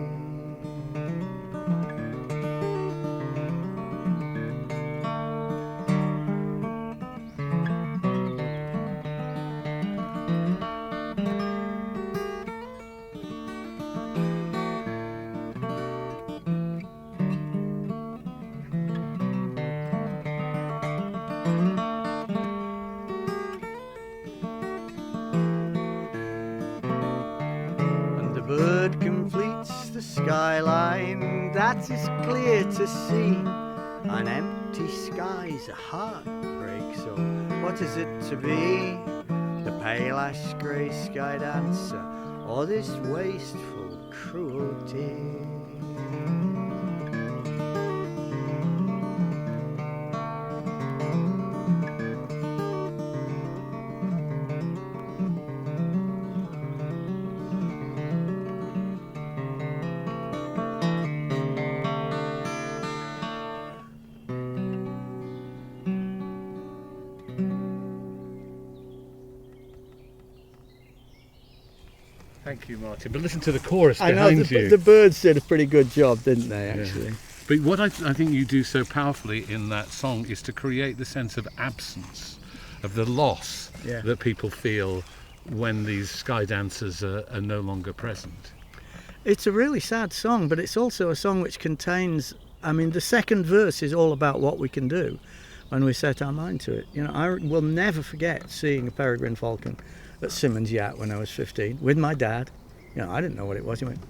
Bird completes the skyline, that is clear to see. An empty sky's a heartbreak, so what is it to be? The pale ash grey skydancer, or this wasteful cruelty? Thank you, Martin. But listen to the chorus I know behind you. the birds did a pretty good job, didn't they, actually? But what I think you do so powerfully in that song is to create the sense of absence, of the loss that people feel when these Skydancers are no longer present. It's a really sad song, but it's also a song which contains, I mean, the second verse is all about what we can do when we set our mind to it. You know, I will never forget seeing a peregrine falcon at Simmons Yacht when I was 15 with my dad. You know, I didn't know what it was. He went,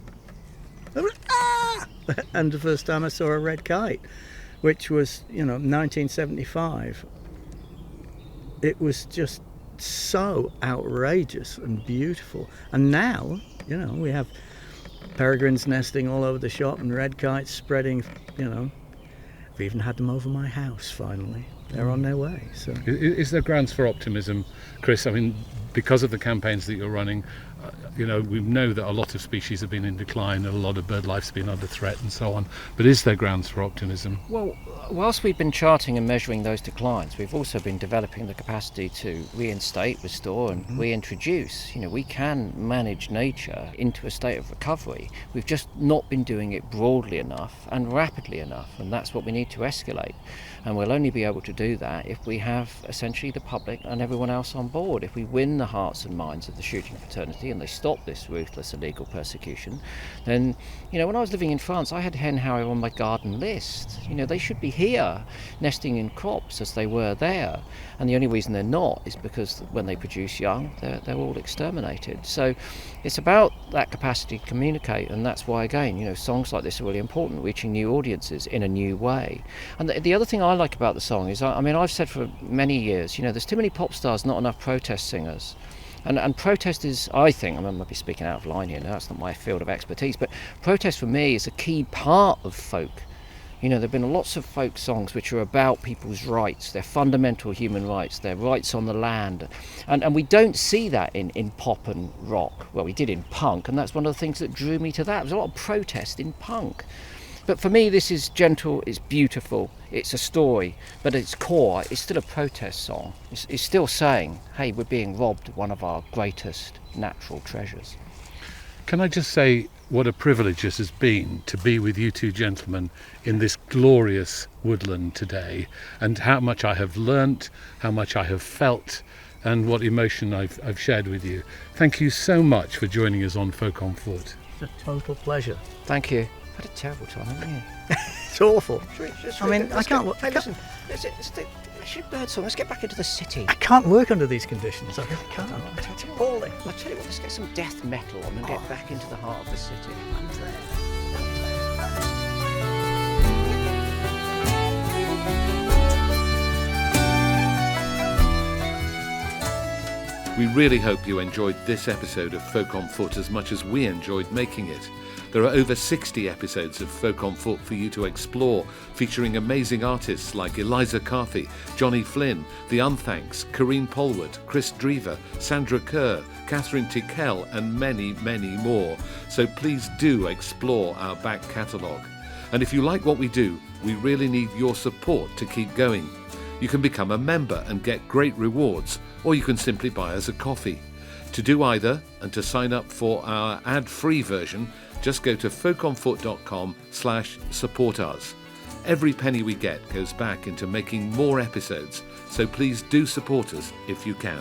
ah! And the first time I saw a red kite, which was, 1975, it was just so outrageous and beautiful. And now, we have peregrines nesting all over the shop and red kites spreading, I've even had them over my house finally. They're on their way. So, is there grounds for optimism, Chris? I mean, because of the campaigns that you're running, we know that a lot of species have been in decline and a lot of bird life's been under threat and so on. But is there grounds for optimism? Well, whilst we've been charting and measuring those declines, we've also been developing the capacity to reinstate, restore and reintroduce. We can manage nature into a state of recovery. We've just not been doing it broadly enough and rapidly enough, and that's what we need to escalate. And we'll only be able to do that if we have essentially the public and everyone else on board. If we win the hearts and minds of the shooting fraternity and they stop this ruthless illegal persecution, then, when I was living in France, I had hen harrier on my garden list. They should be here nesting in crops as they were there. And the only reason they're not is because when they produce young, they're all exterminated. So it's about that capacity to communicate, and that's why, again, songs like this are really important, reaching new audiences in a new way. And the other thing I like about the song is, I've said for many years, there's too many pop stars, not enough protest singers. And protest is, I think, I might be speaking out of line here now, it's not my field of expertise, but protest for me is a key part of folk. There have been lots of folk songs which are about people's rights, their fundamental human rights, their rights on the land. And we don't see that in pop and rock. Well, we did in punk, and that's one of the things that drew me to that. There was a lot of protest in punk. But for me, this is gentle, it's beautiful, it's a story, but at its core, it's still a protest song. It's still saying, hey, we're being robbed of one of our greatest natural treasures. Can I just say what a privilege this has been to be with you two gentlemen in this glorious woodland today, and how much I have learnt, how much I have felt, and what emotion I've shared with you. Thank you so much for joining us on Folk on Foot. it's a total pleasure. Thank you. Had a terrible time, haven't you? It's awful. I can't. Hey, listen. Let's shoot birdsong. Let's get back into the city. I can't work under these conditions. I really can't. It's appalling. I'll tell you what. Let's get some death metal on and get back into the heart of the city. We really hope you enjoyed this episode of Folk on Foot as much as we enjoyed making it. There are over 60 episodes of Folk on Foot for you to explore, featuring amazing artists like Eliza Carthy, Johnny Flynn, The Unthanks, Corrine Polwood, Chris Drever, Sandra Kerr, Catherine Tickell and many, many more. So please do explore our back catalogue. And if you like what we do, we really need your support to keep going. You can become a member and get great rewards, or you can simply buy us a coffee. To do either, and to sign up for our ad-free version, just go to folkonfoot.com/support us. Every penny we get goes back into making more episodes, so please do support us if you can.